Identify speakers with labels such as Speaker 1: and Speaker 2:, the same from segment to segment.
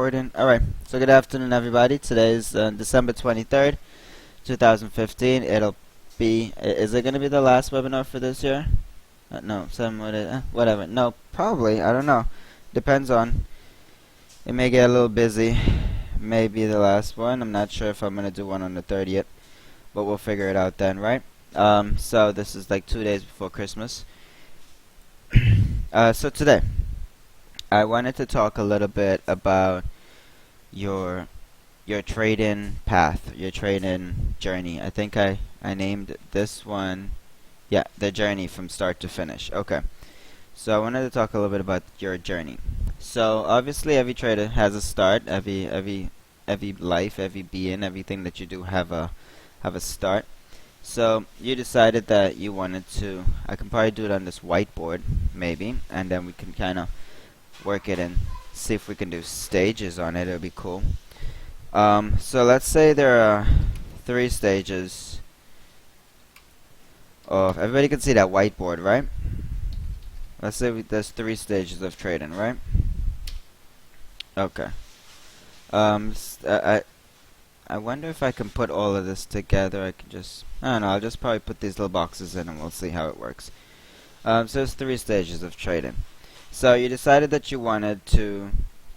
Speaker 1: recording. Alright, so good afternoon everybody. Today is December 23rd, 2015. It'll be, is it going to be the last webinar for this year? No, whatever. No, probably, I don't know. Depends on, it may get a little busy. Maybe the last one. I'm not sure if I'm going to do one on the 30th, but we'll figure it out then, right? So this is like 2 days before Christmas. So today, I wanted to talk a little bit about your trade-in path, your trade-in journey. I think I named this one, yeah, the journey from start to finish. Okay, so I wanted to talk a little bit about your journey. So obviously every trader has a start. Every life, every being, everything that you do have a start. So you decided that you wanted to, I can probably do it on this whiteboard maybe, and then we can kind of work it and see if we can do stages on it. It'll be cool. So let's say there are 3 stages of, everybody can see that whiteboard, right? Let's say there's 3 stages of trading, right? Okay. I wonder if I can put all of this together. I can just, I don't know, I'll just probably put these little boxes in and we'll see how it works. So there's 3 stages of trading. So you decided that you wanted to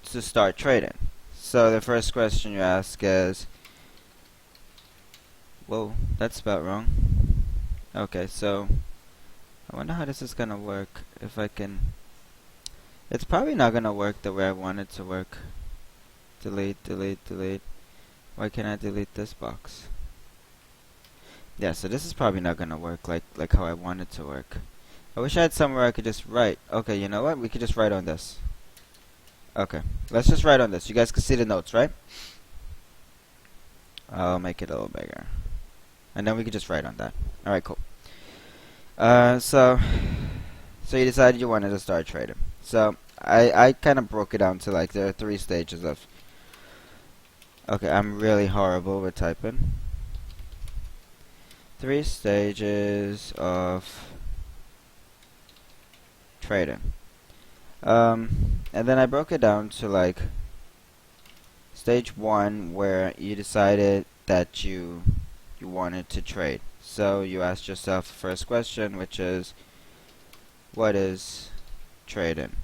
Speaker 1: start trading. So the first question you ask is, whoa, that's about wrong. Okay, so I wonder how this is gonna work. If I can, it's probably not gonna work the way I want it to work. Delete, delete, delete. Why can't I delete this box? Yeah, so this is probably not gonna work like how I want it to work. I wish I had somewhere I could just write. Okay, you know what? We could just write on this. Okay, let's just write on this. You guys can see the notes, right? I'll make it a little bigger. And then we could just write on that. Alright, cool. So you decided you wanted to start trading. So I kind of broke it down to like there are 3 stages of. Okay, I'm really horrible with typing. 3 stages of trading. And then I broke it down to like stage 1 where you decided that you wanted to trade. So you asked yourself the first question, which is, what is trading?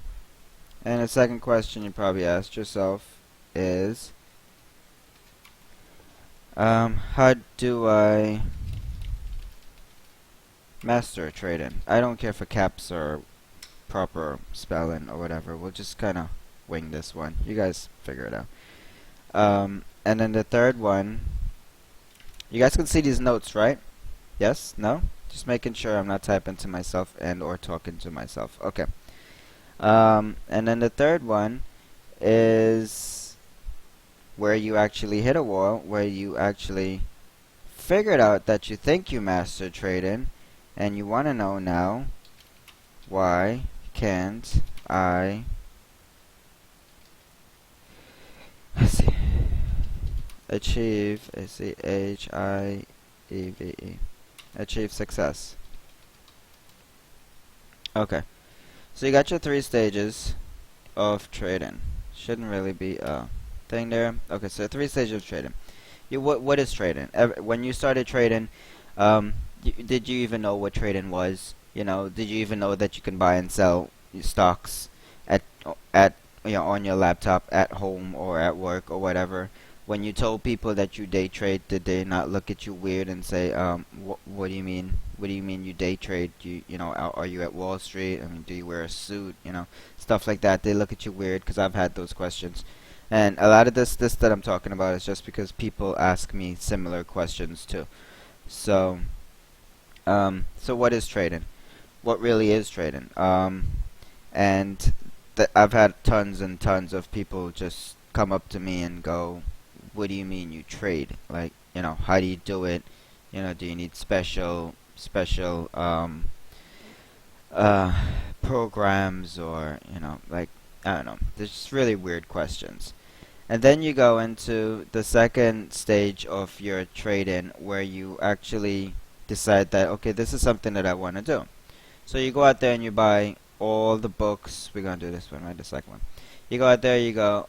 Speaker 1: And the second question you probably asked yourself is, how do I master trading? I don't care for caps or proper spelling or whatever. We'll just kind of wing this one. You guys figure it out. And then the third one, you guys can see these notes, right? Yes? No? Just making sure I'm not typing to myself and or talking to myself. Okay. And then the third one is where you actually hit a wall, where you actually figured out that you think you mastered trading, and you want to know now, why can't I, let's see, achieve, A-C-H-I-E-V-E, achieve success. Okay, so you got your 3 stages of trading. Shouldn't really be a thing there. Okay, so 3 stages of trading. What is trading? When you started trading, did you even know what trading was? You know, did you even know that you can buy and sell stocks at you know, on your laptop, at home or at work or whatever? When you told people that you day trade, did they not look at you weird and say, what do you mean? What do you mean you day trade? You know, are you at Wall Street? I mean, do you wear a suit? You know, stuff like that. They look at you weird because I've had those questions. And a lot of this that I'm talking about is just because people ask me similar questions too. So, so what is trading? What really is trading? And I've had tons and tons of people just come up to me and go, what do you mean you trade? Like, you know, how do you do it? You know, do you need special programs, or, you know, like, I don't know. There's just really weird questions. And then you go into the second stage of your trading where you actually decide that, okay, this is something that I want to do. So you go out there and you buy all the books. We're going to do this one, right? The second one. You go out there, you go,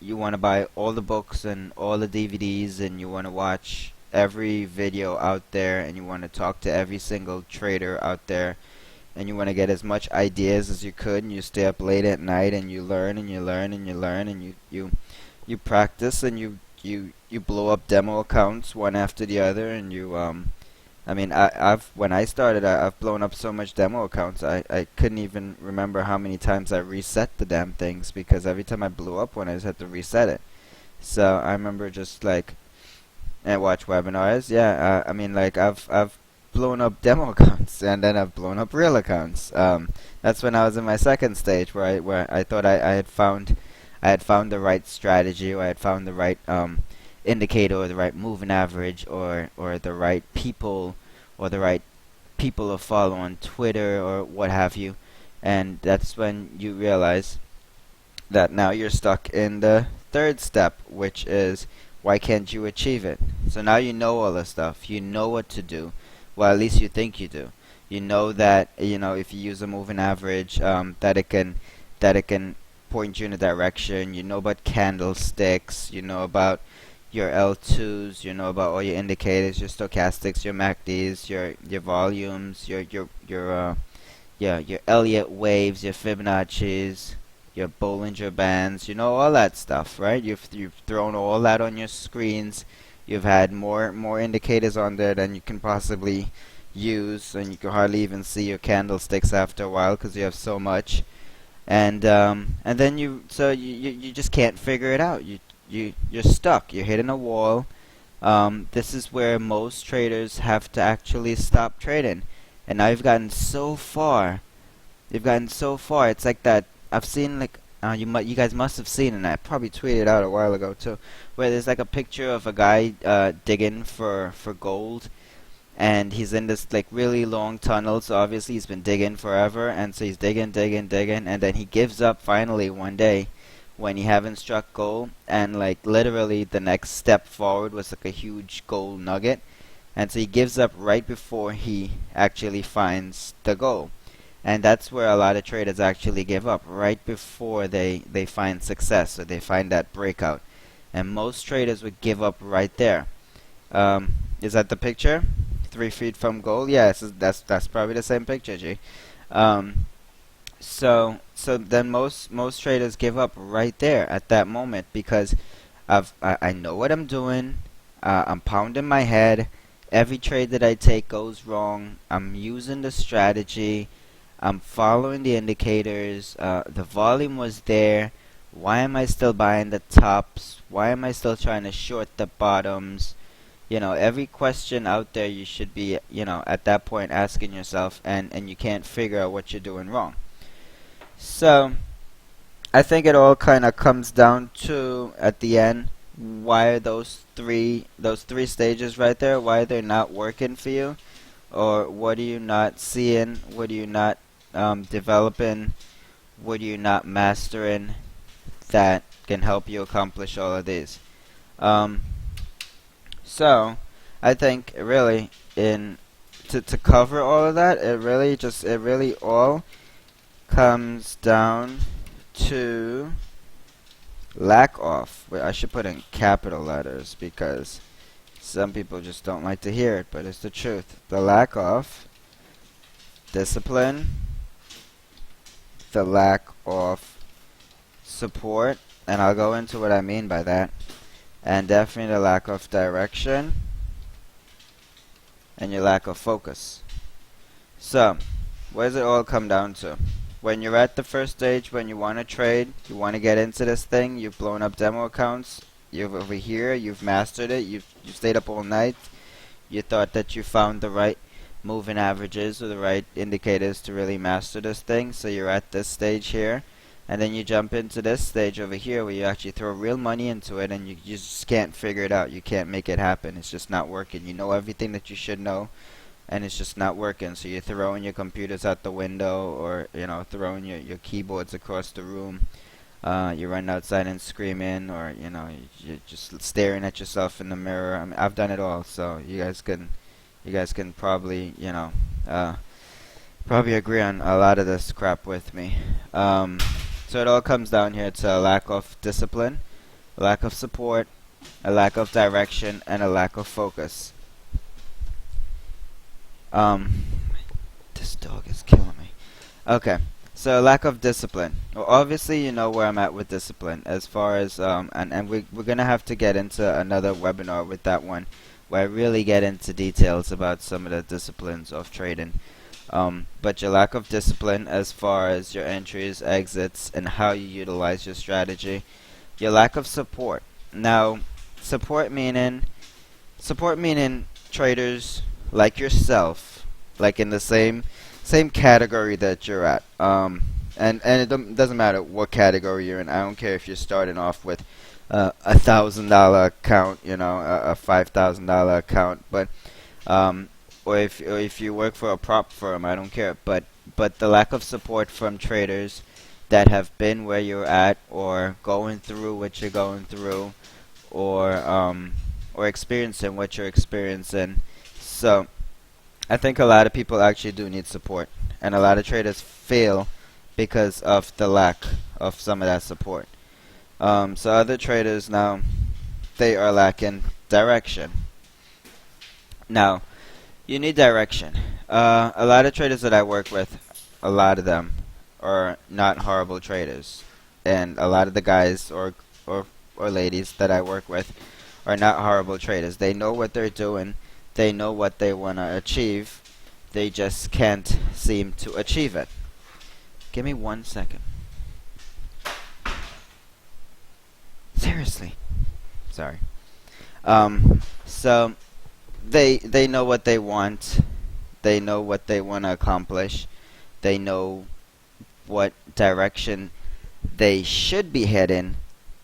Speaker 1: you want to buy all the books and all the DVDs, and you want to watch every video out there, and you want to talk to every single trader out there, and you want to get as much ideas as you could, and you stay up late at night and you learn and you learn and you learn and you practice, and you blow up demo accounts one after the other, and I mean, I've when I started, I've blown up so much demo accounts. I couldn't even remember how many times I reset the damn things, because every time I blew up one, I just had to reset it. So I remember just like, and watch webinars. Yeah, I mean, like I've blown up demo accounts, and then I've blown up real accounts. That's when I was in my second stage, where I thought I had found the right strategy, or I had found the right indicator, or the right moving average, or the right people, or the right people to follow on Twitter, or what have you. And that's when you realize that now you're stuck in the third step, which is, why can't you achieve it? So now you know all the stuff. You know what to do. Well, at least you think you do. You know that, if you use a moving average, that it can point you in a direction. You know about candlesticks. You know about your L2s. You know about all your indicators, your stochastics, your MACDs, your volumes, your Elliott waves, your Fibonacci's, your Bollinger Bands, all that stuff, right? You've thrown all that on your screens. You've had more indicators on there than you can possibly use, and you can hardly even see your candlesticks after a while because you have so much. And then you just can't figure it out. You're stuck. You're hitting a wall. This is where most traders have to actually stop trading. And now you've gotten so far. You've gotten so far. It's like that. I've seen like you guys must have seen, and I probably tweeted out a while ago too, where there's like a picture of a guy digging for gold, and he's in this like really long tunnel. So obviously he's been digging forever, and so he's digging, and then he gives up finally one day when he haven't struck gold, and like literally the next step forward was like a huge gold nugget, and so he gives up right before he actually finds the gold. And that's where a lot of traders actually give up, right before they find success, or they find that breakout. And most traders would give up right there. Is that the picture? 3 feet from gold? Yeah, that's probably the same picture, G. So then most traders give up right there at that moment, because I know what I'm doing. I'm pounding my head. Every trade that I take goes wrong. I'm using the strategy. I'm following the indicators. The volume was there. Why am I still buying the tops? Why am I still trying to short the bottoms? Every question out there you should be, at that point asking yourself, and you can't figure out what you're doing wrong. So, I think it all kind of comes down to, at the end, why are those three stages right there, why they're not working for you, or what are you not seeing, what are you not developing, what are you not mastering that can help you accomplish all of these. So I think really to cover all of that, it really all comes down to lack of. Wait, I should put in capital letters because some people just don't like to hear it, but it's the truth. The lack of discipline, the lack of support, and I'll go into what I mean by that, and definitely the lack of direction and your lack of focus. So, what does it all come down to? When you're at the first stage, when you want to trade, you want to get into this thing, you've blown up demo accounts, you've over here, you've mastered it, you've stayed up all night, you thought that you found the right moving averages or the right indicators to really master this thing, so you're at this stage here, and then you jump into this stage over here where you actually throw real money into it, and you just can't figure it out, you can't make it happen, it's just not working. You know everything that you should know, and it's just not working, so you're throwing your computers out the window, or throwing your keyboards across the room. You're running outside and screaming, or you're just staring at yourself in the mirror. I mean, I've done it all, so you guys can probably probably agree on a lot of this crap with me. So it all comes down here to a lack of discipline, a lack of support, a lack of direction, and a lack of focus. This dog is killing me. Okay, so lack of discipline. Well, obviously, you know where I'm at with discipline, as far as and we're gonna have to get into another webinar with that one, where I really get into details about some of the disciplines of trading. But your lack of discipline as far as your entries, exits, and how you utilize your strategy. Your lack of support. Now, support meaning traders like yourself, like in the same category that you're at. And it doesn't matter what category you're in. I don't care if you're starting off with $1,000 account, you know, a $5,000 account, but or if you work for a prop firm, I don't care. But the lack of support from traders that have been where you're at, or going through what you're going through, or experiencing what you're experiencing. So I think a lot of people actually do need support, and a lot of traders fail because of the lack of some of that support. So other traders now, they are lacking direction. Now, you need direction. A lot of traders that I work with, a lot of them are not horrible traders, and a lot of the guys or ladies that I work with are not horrible traders. They know what they're doing. They know what they want to achieve. They just can't seem to achieve it. Give me 1 second. Seriously. Sorry. So they know what they want. They know what they want to accomplish. They know what direction they should be heading,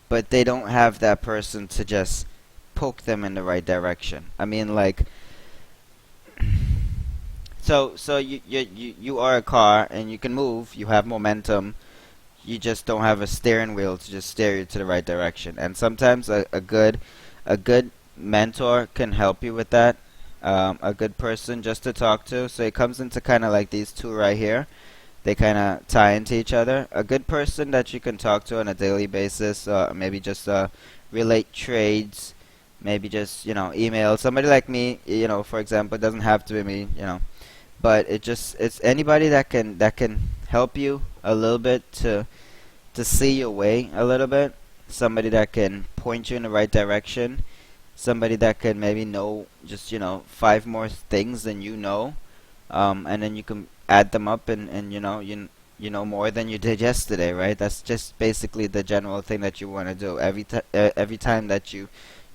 Speaker 1: but they don't have that person to just poke them in the right direction. I mean, like, so you are a car and you can move. You have momentum. You just don't have a steering wheel to just steer you to the right direction. And sometimes a good mentor can help you with that. A good person just to talk to. So it comes into kind of like these two right here. They kind of tie into each other. A good person that you can talk to on a daily basis, maybe just relate trades, maybe just, you know, email. Somebody like me, you know, for example, it doesn't have to be me, you know, but it's anybody that can help you a little bit to see your way a little bit. Somebody that can point you in the right direction. Somebody that can maybe know just, you know, 5 more things than you know, and then you can add them up, and you know more than you did yesterday, right? That's just basically the general thing that you want to do. Every time that you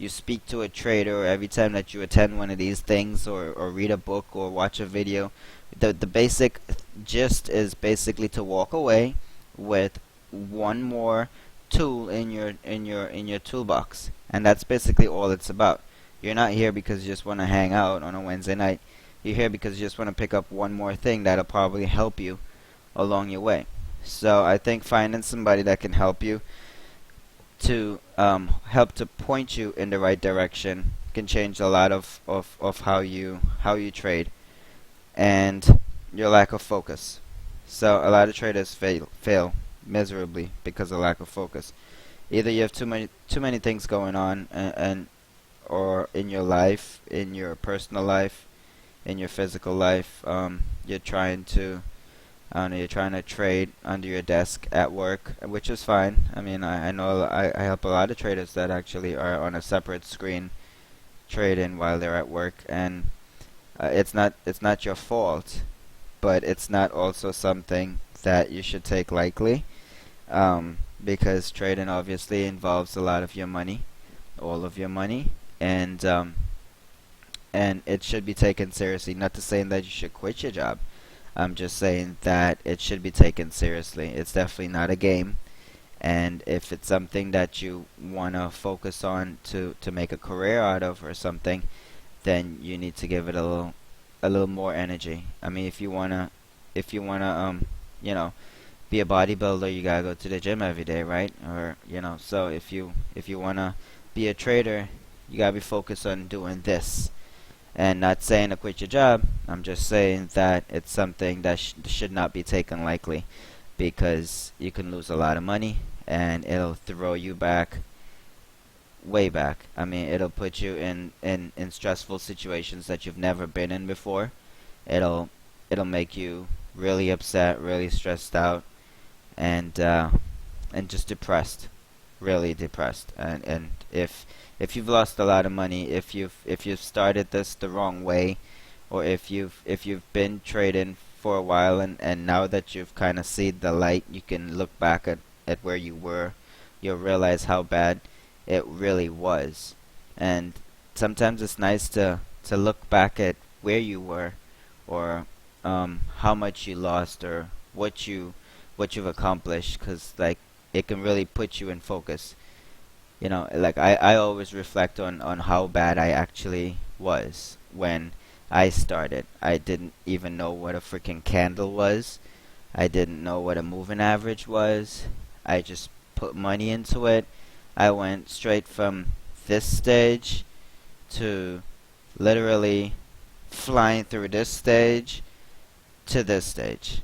Speaker 1: speak to a trader, or every time that you attend one of these things, or read a book or watch a video, the basic gist is basically to walk away with one more tool in your toolbox, and that's basically all it's about. You're not here because you just want to hang out on a Wednesday night. You're here because you just want to pick up one more thing that'll probably help you along your way. So I think finding somebody that can help you to help to point you in the right direction can change a lot of how you trade, and your lack of focus. So a lot of traders fail miserably because of lack of focus. Either you have too many things going on, and or in your life, in your personal life, in your physical life, you're trying to you're trying to trade under your desk at work, which is fine. I mean, I know I help a lot of traders that actually are on a separate screen trading while they're at work, and it's not your fault, but it's not also something that you should take lightly, because trading obviously involves a lot of your money, all of your money, and it should be taken seriously. Not to say that you should quit your job. I'm just saying that it should be taken seriously. It's definitely not a game, and if it's something that you want to focus on to make a career out of or something, then you need to give it a little more energy. I mean, if you wanna you know, be a bodybuilder, you gotta go to the gym every day, right? Or, you know, so if you wanna be a trader, you gotta be focused on doing this. And not saying to quit your job, I'm just saying that it's something that should not be taken lightly, because you can lose a lot of money, and it'll throw you back way back. I mean, it'll put you in stressful situations that you've never been in before. It'll it'll make you really upset, really stressed out, and just depressed, really depressed. And if you've lost a lot of money, if you've started this the wrong way, or if you've been trading for a while, and now that you've kind of seen the light, you can look back at where you were, you'll realize how bad it really was. And sometimes it's nice to look back at where you were, or how much you lost, or what you've accomplished, because like it can really put you in focus. Like I always reflect on how bad I actually was when I started. I didn't even know what a freaking candle was. I didn't know what a moving average was. I just put money into it. I went straight from this stage to literally flying through this stage to this stage.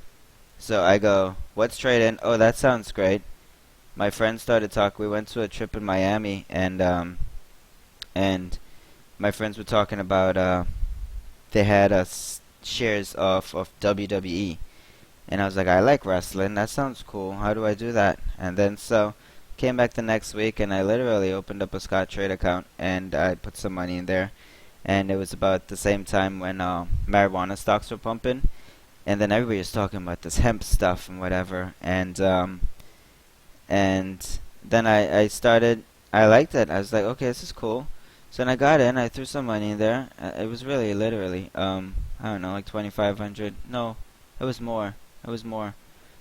Speaker 1: So I go, what's trading? Oh, that sounds great. My friends started talking. We went to a trip in Miami, and my friends were talking about they had shares of WWE, and I was like, I like wrestling. That sounds cool. How do I do that? And then so came back the next week, and I literally opened up a Scottrade account, and I put some money in there. And it was about the same time when marijuana stocks were pumping, and then everybody was talking about this hemp stuff and whatever, and then I started. I liked it. I was like, okay, this is cool. So then I got in. I threw some money in there. It was really literally, I don't know, like 2,500. No, it was more. It was more.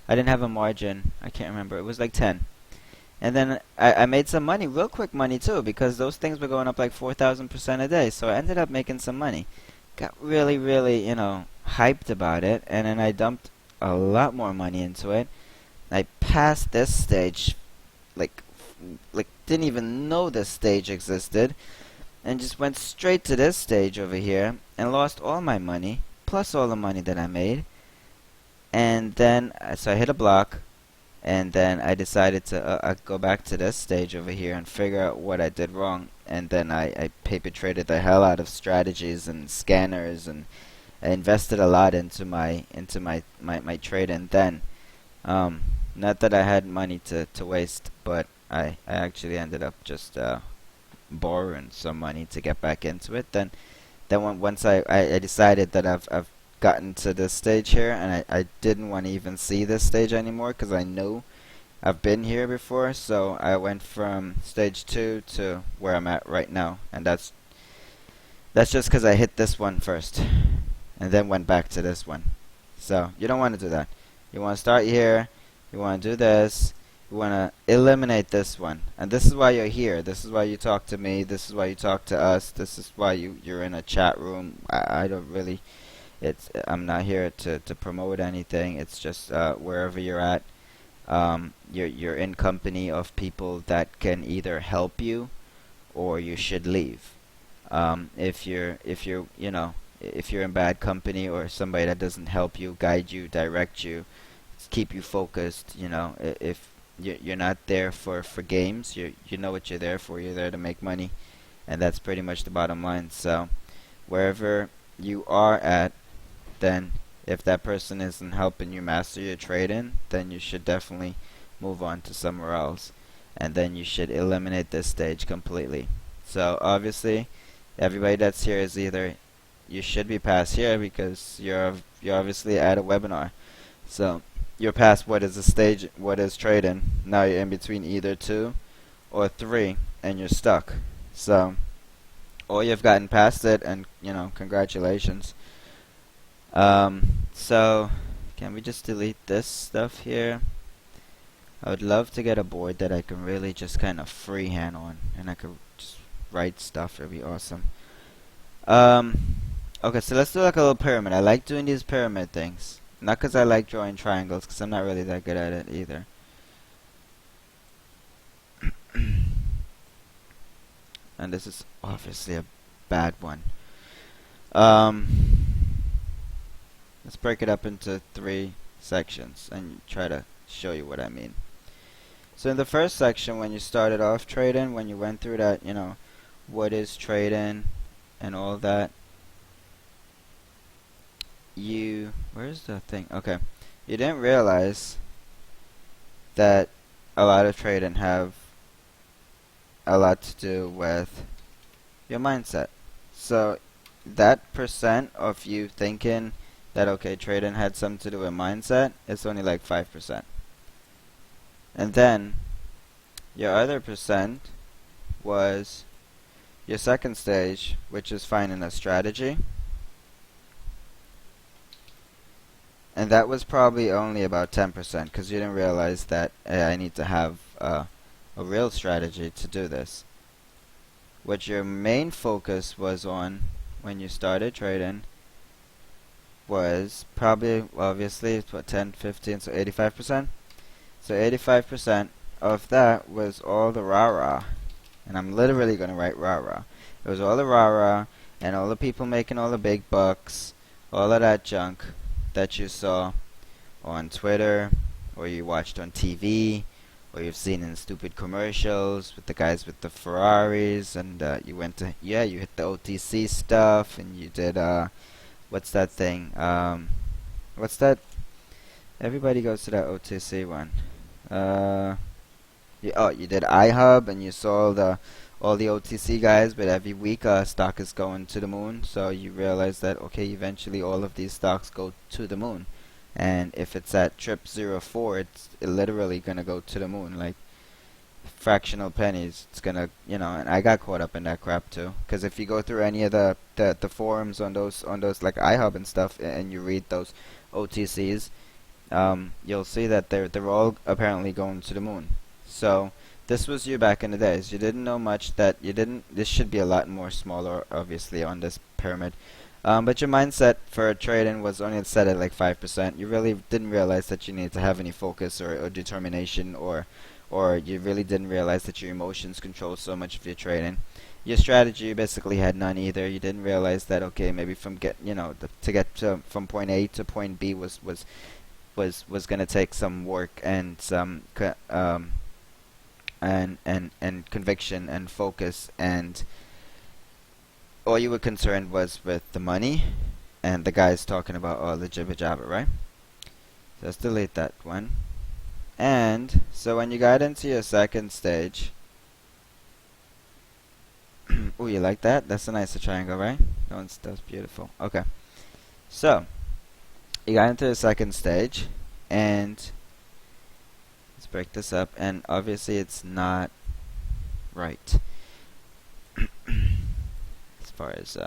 Speaker 1: I didn't have a margin. I can't remember. It was like 10. And then I made some money, real quick money too, because those things were going up like 4,000% a day. So I ended up making some money. Got really, really, hyped about it, and then I dumped a lot more money into it. I passed this stage, like, didn't even know this stage existed, and just went straight to this stage over here and lost all my money, plus all the money that I made. And then, so I hit a block, and then I decided to go back to this stage over here and figure out what I did wrong. And then I paper traded the hell out of strategies and scanners, and I invested a lot into my trading then. Not that I had money to waste, but I actually ended up just borrowing some money to get back into it. Then once I decided that I've gotten to this stage here, and I didn't want to even see this stage anymore, because I knew I've been here before. So I went from stage 2 to where I'm at right now, and that's just because I hit this one first and then went back to this one. So you don't want to do that. You want to start here, you want to do this, you want to eliminate this one. And this is why you're here. This is why you talk to me. This is why you talk to us. This is why you're in a chat room. I don't really, I'm not here to promote anything. It's just wherever you're at, you're in company of people that can either help you or you should leave. If you're in bad company, or somebody that doesn't help you, guide you, direct you, keep you focused, if you're not there for games, you know what you're there for. You're there to make money, and that's pretty much the bottom line. So wherever you are at, then if that person isn't helping you master your trading, then you should definitely move on to somewhere else, and then you should eliminate this stage completely. So obviously, everybody that's here is either, you should be past here because you're obviously at a webinar. So you're past what is a stage, what is trading. Now you're in between either 2 or 3, and you're stuck. So, or you've gotten past it, and congratulations. So can we just delete this stuff here? I would love to get a board that I can really just kind of freehand on, and I could just write stuff. It'd be awesome. Okay, so let's do like a little pyramid. I like doing these pyramid things. Not because I like drawing triangles, because I'm not really that good at it either. And this is obviously a bad one. Let's break it up into 3 sections and try to show you what I mean. So in the first section, when you started off trading, when you went through that, you know, what is trading and all that, where's the thing? Okay. You didn't realize that a lot of trading have a lot to do with your mindset. So that percent of you thinking that, okay, trading had something to do with mindset, it's only like 5%. And then your other percent was your second stage, which is finding a strategy. And that was probably only about 10% because you didn't realize that, hey, I need to have a real strategy to do this. What your main focus was on when you started trading was probably, obviously, it's what, 10, 15, so 85%? So 85% of that was all the rah-rah. And I'm literally going to write rah-rah. It was all the rah-rah and all the people making all the big bucks, all of that junk that you saw on Twitter, or you watched on TV, or you've seen in stupid commercials with the guys with the Ferraris, and you went to, yeah, you hit the OTC stuff, and you did, what's that thing? What's that? Everybody goes to that OTC one. You did iHub, and you saw all the OTC guys, but every week stock is going to the moon, so you realize that, okay, eventually all of these stocks go to the moon. And if it's at trip 04, it's literally gonna go to the moon, like fractional pennies. It's gonna, you know, and I got caught up in that crap too. Because if you go through any of the forums on those like iHub and stuff, and you read those OTCs, you'll see that they're all apparently going to the moon. So this was you back in the days. You didn't know much. This should be a lot more smaller, obviously, on this pyramid. But your mindset for trading was only set at like 5%. You really didn't realize that you needed to have any focus or determination, or you really didn't realize that your emotions control so much of your trading. Your strategy, you basically had none either. You didn't realize that, okay, maybe from from point A to point B was going to take some work and some and conviction and focus, and all you were concerned was with the money and the guys talking about all the jibber jabber, right? So let's delete that one. And so when you got into your second stage, oh, you like that? That's a nicer triangle, right? That's beautiful. Okay, so you got into the second stage, and let's break this up. And obviously, it's not right. As far as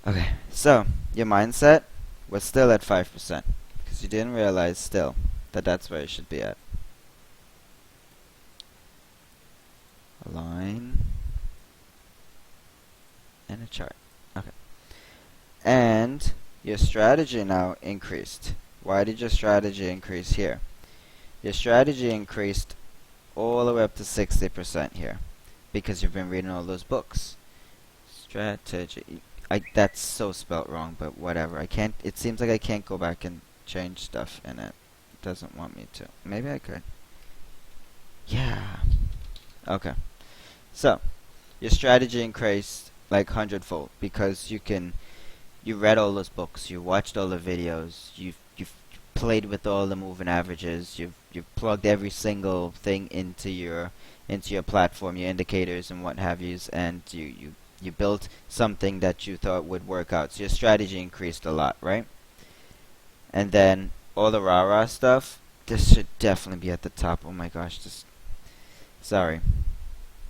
Speaker 1: okay, so your mindset was still at 5% because you didn't realize still that that's where it should be at. A line and a chart. Okay, and your strategy now increased. Why did your strategy increase here? Your strategy increased all the way up to 60% here because you've been reading all those books. Strategy. That's so spelt wrong, but whatever. I can't. It seems like I can't go back and change stuff in it. It doesn't want me to. Maybe I could. Yeah. Okay. So your strategy increased like 100-fold because you read all those books, you watched all the videos, you've played with all the moving averages, you've plugged every single thing into your platform, your indicators and what have yous, and you built something that you thought would work out. So your strategy increased a lot, right? And then all the rah-rah stuff, this should definitely be at the top. Oh my gosh, sorry.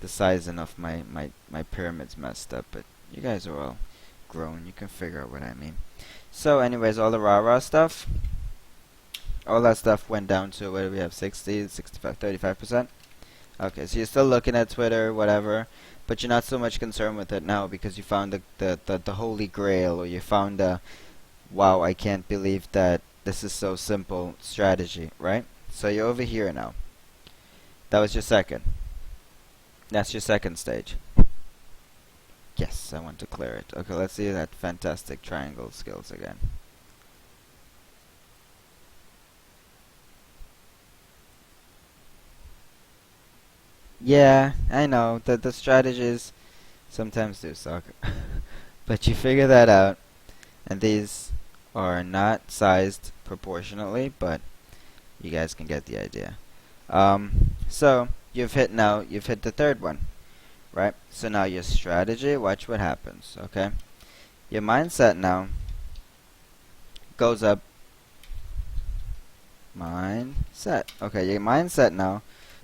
Speaker 1: The sizing of my pyramid's messed up, but you guys are all grown. You can figure out what I mean. So anyways, all the rah-rah stuff, all that stuff went down to, what do we have, 60, 65, 35%? Okay, so you're still looking at Twitter, whatever, but you're not so much concerned with it now because you found the holy grail, or you found the, wow, I can't believe that this is so simple strategy, right? So you're over here now. That was your second. That's your second stage. Yes, I want to clear it. Okay, let's see that fantastic triangle skills again. Yeah, I know that the strategies sometimes do suck. But you figure that out, and these are not sized proportionately, but you guys can get the idea. So you've hit the third one, right? So now your strategy, watch what happens, okay? Your mindset now goes up, mindset. Okay, your mindset now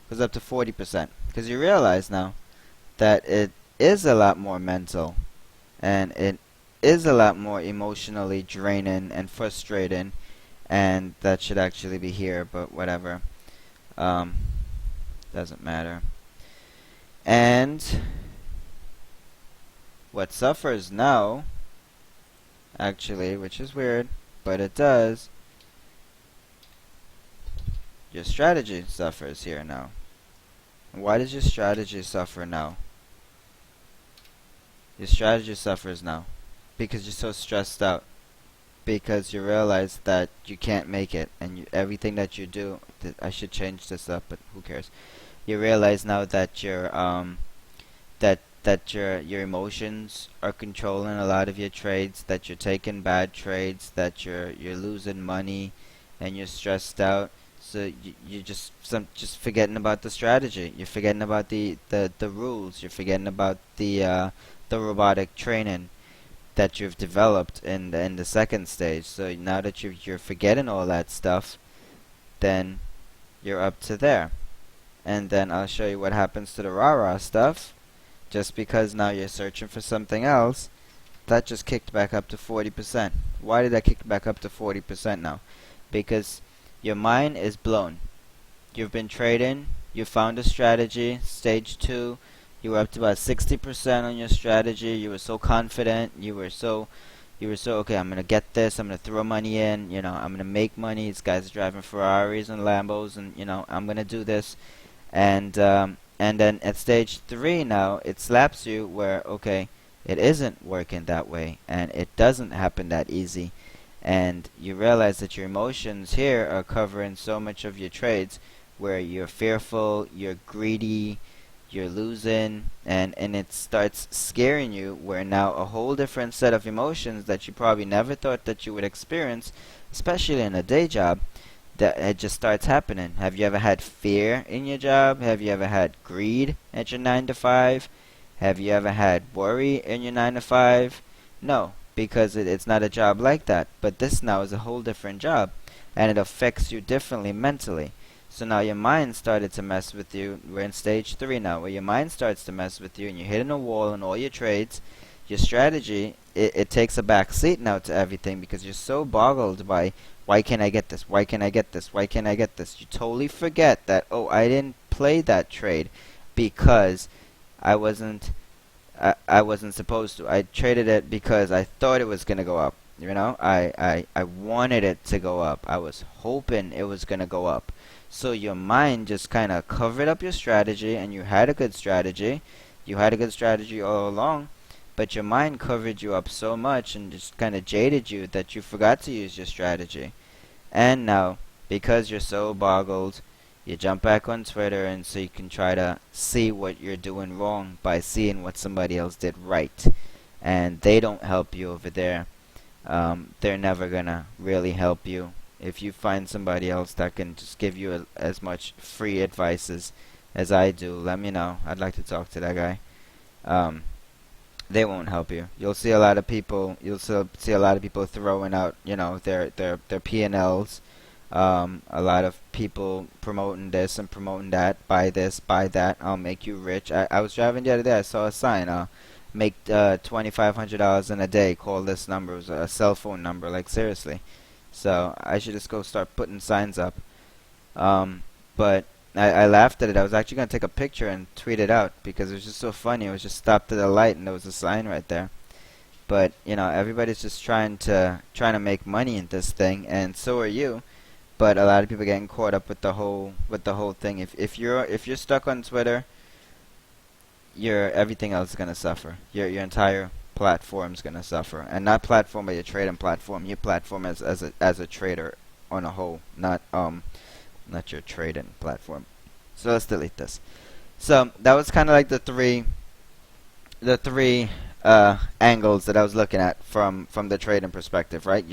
Speaker 1: goes up to 40% because you realize now that it is a lot more mental and it is a lot more emotionally draining and frustrating, and that should actually be here, but whatever. Um, doesn't matter. And what suffers now, actually, which is weird, but it does, your strategy suffers here now. Why does your strategy suffer now? Your strategy suffers now because you're so stressed out. Because you realize that you can't make it, and everything that you do, I should change this up, but who cares? You realize now that your emotions are controlling a lot of your trades, that you're taking bad trades, that you're losing money, and you're stressed out. So you just forgetting about the strategy. You're forgetting about the rules. You're forgetting about the robotic training that you've developed in the second stage. So now that you're forgetting all that stuff, then you're up to there. And then I'll show you what happens to the rah-rah stuff. Just because now you're searching for something else, that just kicked back up to 40%. Why did that kick back up to 40% now? Because your mind is blown. You've been trading, you found a strategy, stage 2, you were up to about 60% on your strategy, you were so confident, you were so okay, I'm gonna get this, I'm gonna throw money in, I'm gonna make money, these guys are driving Ferraris and Lambos, and I'm gonna do this. And then at stage 3 now, it slaps you where, okay, it isn't working that way, and it doesn't happen that easy. And you realize that your emotions here are covering so much of your trades where you're fearful, you're greedy, you're losing, and it starts scaring you where now a whole different set of emotions that you probably never thought that you would experience, especially in a day job, that it just starts happening. Have you ever had fear in your job? Have you ever had greed at your 9 to 5? Have you ever had worry in your 9 to 5? No, because it's not a job like that. But this now is a whole different job, and it affects you differently mentally. So now your mind started to mess with you. We're in stage 3 now, where your mind starts to mess with you, and you're hitting a wall in all your trades. Your strategy, it takes a back seat now to everything because you're so boggled by why can't I get this? Why can't I get this? Why can't I get this? You totally forget that, oh, I didn't play that trade because I wasn't I wasn't supposed to. I traded it because I thought it was gonna go up. I wanted it to go up. I was hoping it was gonna go up. So your mind just kind of covered up your strategy, and you had a good strategy. You had a good strategy all along, but your mind covered you up so much and just kind of jaded you that you forgot to use your strategy. And now, because you're so boggled, you jump back on Twitter, and so you can try to see what you're doing wrong by seeing what somebody else did right. And they don't help you over there. They're never gonna really help you. If you find somebody else that can just give you as much free advice as I do, let me know. I'd like to talk to that guy. They won't help you. You'll see a lot of people. You'll still see a lot of people throwing out, their P&Ls. A lot of people promoting this and promoting that. Buy this, buy that. I'll make you rich. I was driving the other day. I saw a sign. Make $2,500 in a day. Call this number. It was a cell phone number. Like seriously. So I should just go start putting signs up. But I laughed at it. I was actually going to take a picture and tweet it out because it was just so funny. It was just stopped at a light and there was a sign right there. But everybody's just trying to make money in this thing, and so are you. But a lot of people are getting caught up with the whole thing. If you're stuck on Twitter, everything else is going to suffer. Your entire platform's going to suffer, and not platform but your trading platform. Your platform as a trader on a whole, not your trading platform. So let's delete this. So that was kind of like the three angles that I was looking at from the trading perspective, right?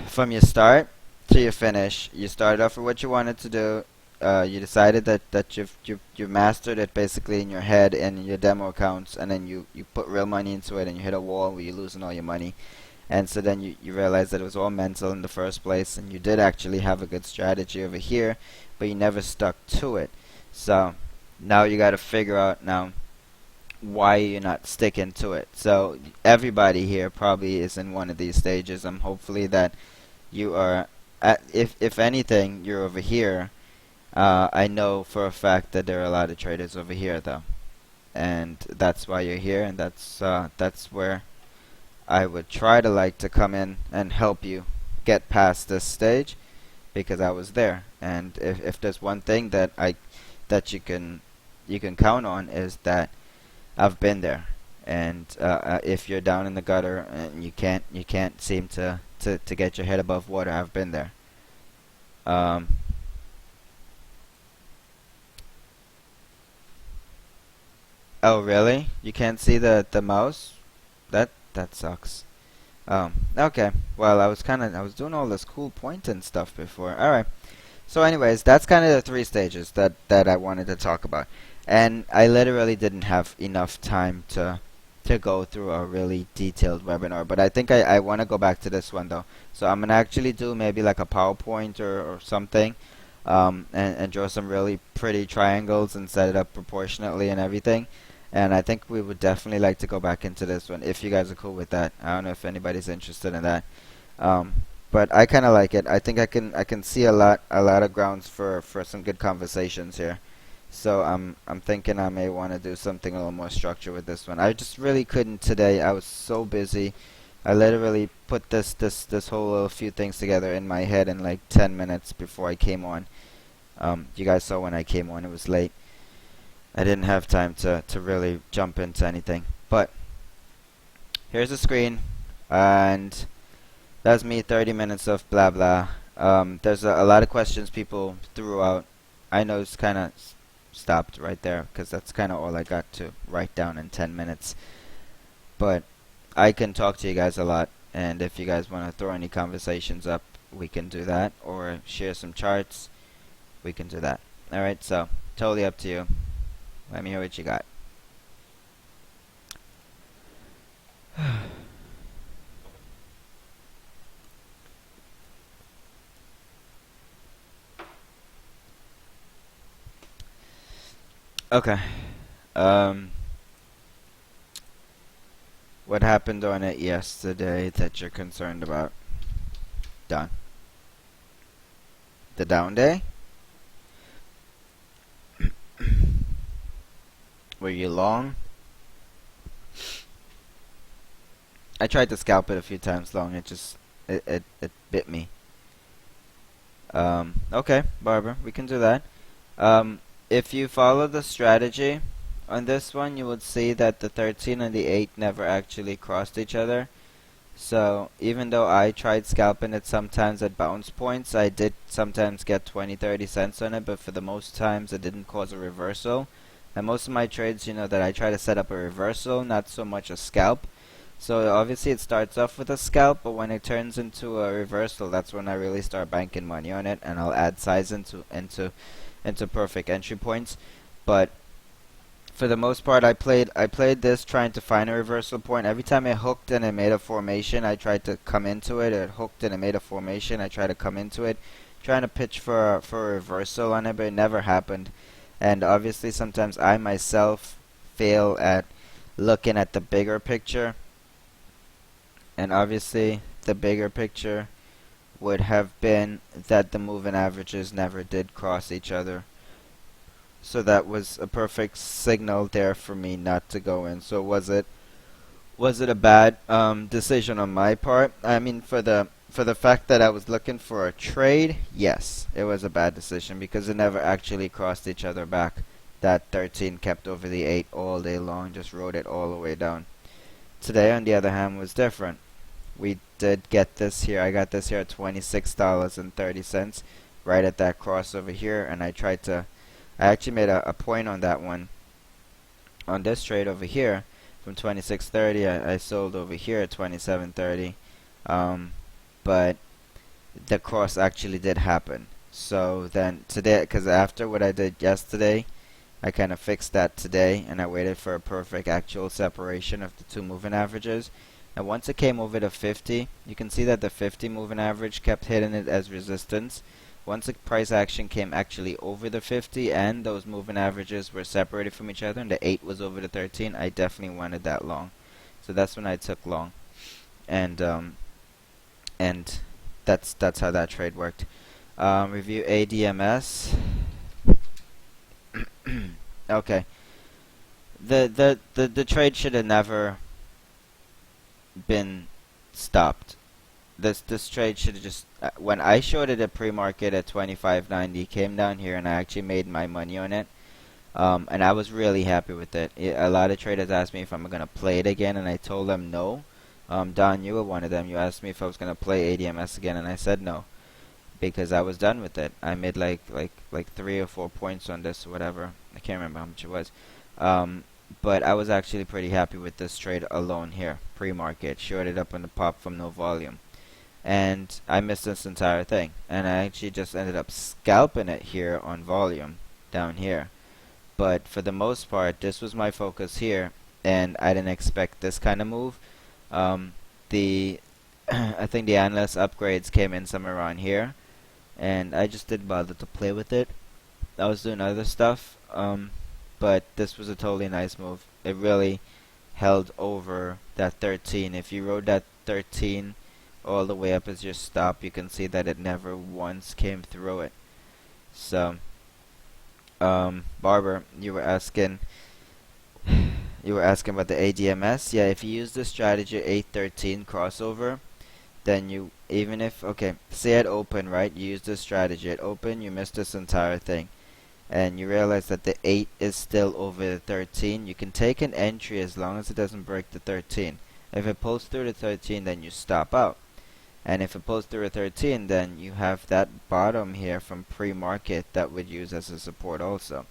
Speaker 1: From your start to your finish. You started off with what you wanted to do. You decided that you've mastered it basically in your head and in your demo accounts, and then you put real money into it, and you hit a wall where you're losing all your money. And so then you realize that it was all mental in the first place, and you did actually have a good strategy over here, but you never stuck to it. So now you got to figure out now why you're not sticking to it. So everybody here probably is in one of these stages. Hopefully that you are, if anything, you're over here. I know for a fact that there are a lot of traders over here though, and that's why you're here, and that's where I would try to like to come in and help you get past this stage, because I was there. And if there's one thing that you can count on, is that I've been there. And if you're down in the gutter and you can't seem to get your head above water, I've been there. Um, oh really? You can't see the mouse? That sucks. Okay. Well, I was doing all this cool pointing stuff before. All right. So, anyways, that's kind of the three stages that I wanted to talk about, and I literally didn't have enough time to go through a really detailed webinar. But I think I want to go back to this one though. So I'm gonna actually do maybe like a PowerPoint or something, and draw some really pretty triangles and set it up proportionately and everything. And I think we would definitely like to go back into this one if you guys are cool with that. I don't know if anybody's interested in that. Um, but I kind of like it. I think I can see a lot of grounds for some good conversations here. So I'm thinking I may want to do something a little more structured with this one. I just really couldn't today. I was so busy. I literally put this whole little few things together in my head in like 10 minutes before I came on. You guys saw when I came on, it was late. I didn't have time to really jump into anything. But here's the screen, and that's me, 30 minutes of blah blah. There's a lot of questions people threw out. I know it's kind of stopped right there because that's kind of all I got to write down in 10 minutes. But I can talk to you guys a lot, and if you guys want to throw any conversations up, we can do that, or share some charts, we can do that. Alright, so totally up to you. Let me hear what you got. Okay. Um, what happened on it yesterday that you're concerned about? Done. The down day? Were you long? I tried to scalp it a few times long. It bit me. Okay, Barbara, we can do that. If you follow the strategy on this one, you would see that the 13 and the 8 never actually crossed each other. So even though I tried scalping it sometimes at bounce points, I did sometimes get 20-30 cents on it, but for the most times it didn't cause a reversal. And most of my trades, that I try to set up a reversal, not so much a scalp. So obviously it starts off with a scalp, but when it turns into a reversal, that's when I really start banking money on it, and I'll add size into perfect entry points. But for the most part, I played this trying to find a reversal point. Every time it hooked and it made a formation, I tried to come into it. It hooked and it made a formation. I tried to come into it, trying to pitch for a reversal on it, but it never happened. And obviously, sometimes I myself fail at looking at the bigger picture. And obviously, the bigger picture would have been that the moving averages never did cross each other. So that was a perfect signal there for me not to go in. So was it a bad decision on my part? I mean, for the fact that I was looking for a trade, yes, it was a bad decision because it never actually crossed each other back. That 13 kept over the 8 all day long, just rode it all the way down. Today, on the other hand, was different. We did get this here. I got this here at $26.30, right at that cross over here, and I tried I actually made a point on that one. On this trade over here, from 26.30, I sold over here at 27.30. But the cross actually did happen. So then today, because after what I did yesterday, I kind of fixed that today, and I waited for a perfect actual separation of the two moving averages. And once it came over to 50, you can see that the 50 moving average kept hitting it as resistance. Once the price action came actually over the 50 and those moving averages were separated from each other and the 8 was over the 13, I definitely wanted that long. So that's when I took long. And that's how that trade worked. Review ADMS. Okay. The trade should have never been stopped. This trade should have just when I showed it at pre-market at 25.90, came down here and I actually made my money on it. And I was really happy with it. A lot of traders asked me if I'm gonna play it again, and I told them no. Don, you were one of them. You asked me if I was gonna play ADMS again, and I said no because I was done with it. I made like 3 or 4 points on this or whatever. I can't remember how much it was. But I was actually pretty happy with this trade alone here, pre-market. Shorted up on the pop from no volume. And I missed this entire thing. And I actually just ended up scalping it here on volume, down here. But for the most part, this was my focus here. And I didn't expect this kind of move. The I think the analyst upgrades came in somewhere around here. And I just didn't bother to play with it. I was doing other stuff. But this was a totally nice move. It really held over that 13. If you rode that 13 all the way up as your stop, you can see that it never once came through it. So, Barber, you were asking about the ADMS. Yeah, if you use the strategy 813 crossover, then you, even if, okay, say at open, right, you use this strategy at open, you missed this entire thing, and you realize that the 8 is still over the 13, you can take an entry as long as it doesn't break the 13. If it pulls through the 13, then you stop out. And if it pulls through a 13, then you have that bottom here from pre-market that would use as a support also.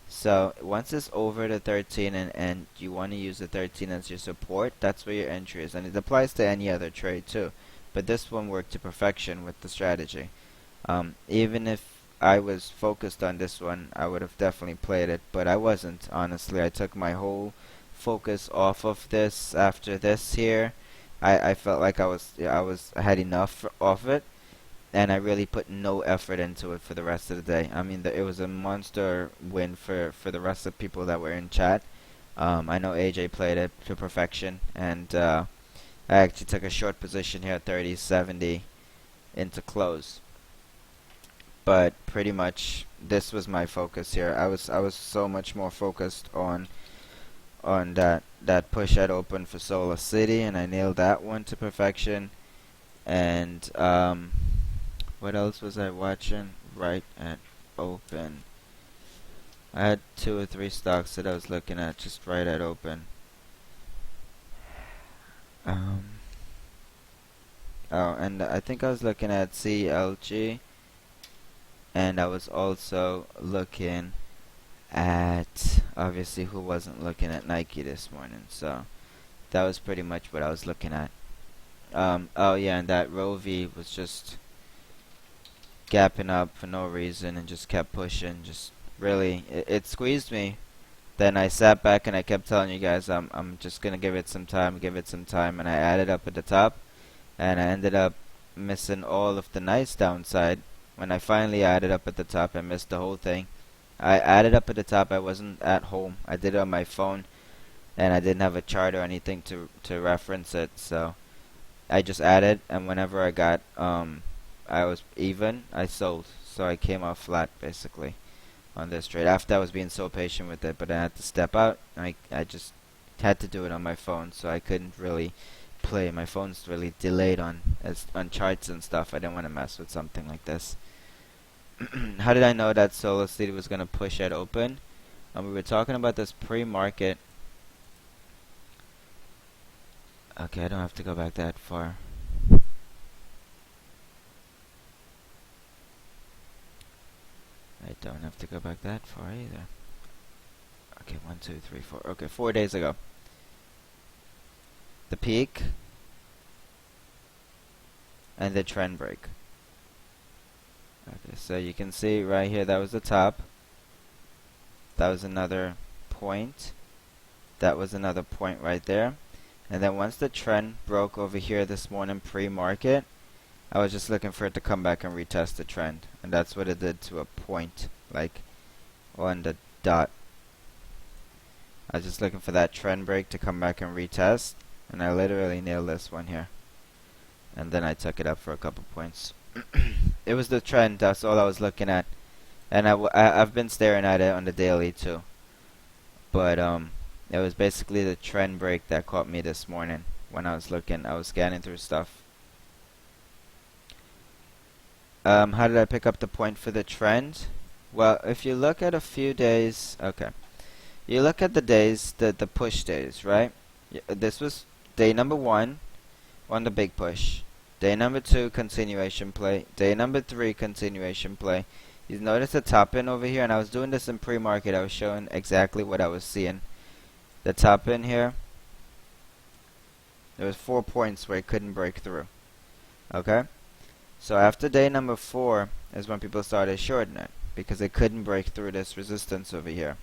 Speaker 1: So once it's over the 13 and you want to use the 13 as your support, that's where your entry is. And it applies to any other trade too. But this one worked to perfection with the strategy. Even if I was focused on this one, I would have definitely played it. But I wasn't, honestly. I took my whole focus off of this after this here. I felt like I had enough of it, and I really put no effort into it for the rest of the day. I mean, it was a monster win for the rest of the people that were in chat. I know AJ played it to perfection, and I actually took a short position here at 30.70 into close. But pretty much this was my focus here. I was so much more focused on that push at open for Solar City, and I nailed that one to perfection. And what else was I watching right at open? I had 2 or 3 stocks that I was looking at just right at open. Oh, and I think I was looking at CLG, and I was also looking at, obviously, who wasn't looking at Nike this morning. So that was pretty much what I was looking at. Oh yeah, and that Rovi was just gapping up for no reason and just kept pushing. Just really, it squeezed me. Then I sat back and I kept telling you guys I'm just gonna give it some time, and I added up at the top, and I ended up missing all of the nice downside. When I finally added up at the top, I missed the whole thing. I added up at the top. I wasn't at home. I did it on my phone, and I didn't have a chart or anything to reference it. So I just added, and whenever I got I was even, I sold. So I came out flat basically on this trade. After I was being so patient with it, but I had to step out. I just had to do it on my phone, so I couldn't really play. My phone's really delayed on charts and stuff. I didn't want to mess with something like this. How did I know that Solar City was going to push at open? We were talking about this pre-market. Okay, I don't have to go back that far. I don't have to go back that far either. Okay, 1, 2, 3, 4. Okay, 4 days ago. The peak and the trend break. Okay, so you can see right here, that was the top. That was another point. That was another point right there. And then once the trend broke over here this morning pre-market, I was just looking for it to come back and retest the trend. And that's what it did to a point, like on the dot. I was just looking for that trend break to come back and retest. And I literally nailed this one here. And then I took it up for a couple points. It was the trend, that's all I was looking at. And I've been staring at it on the daily too. But it was basically the trend break that caught me this morning when I was looking. I was scanning through stuff. How did I pick up the point for the trend? Well, if you look at a few days, okay. You look at the days, the push days, right? This was day number 1 on the big push. Day number 2, continuation play. Day number 3, continuation play. You notice the top in over here, and I was doing this in pre-market. I was showing exactly what I was seeing. The top in here, there was 4 points where it couldn't break through. Okay? So after day number 4 is when people started shorting it, because it couldn't break through this resistance over here.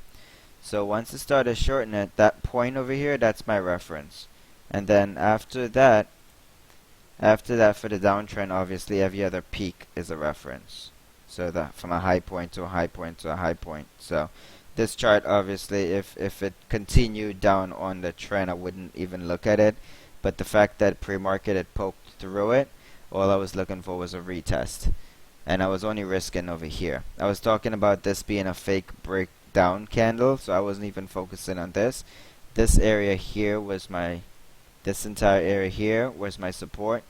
Speaker 1: So once it started shorting it, that point over here, that's my reference. And then after that for the downtrend, obviously every other peak is a reference. So that from a high point to a high point to a high point. So this chart, obviously, if it continued down on the trend, I wouldn't even look at it. But the fact that pre-market had poked through it, all I was looking for was a retest. And I was only risking over here. I was talking about this being a fake breakdown candle, so I wasn't even focusing on this. This area here was this entire area here was my support,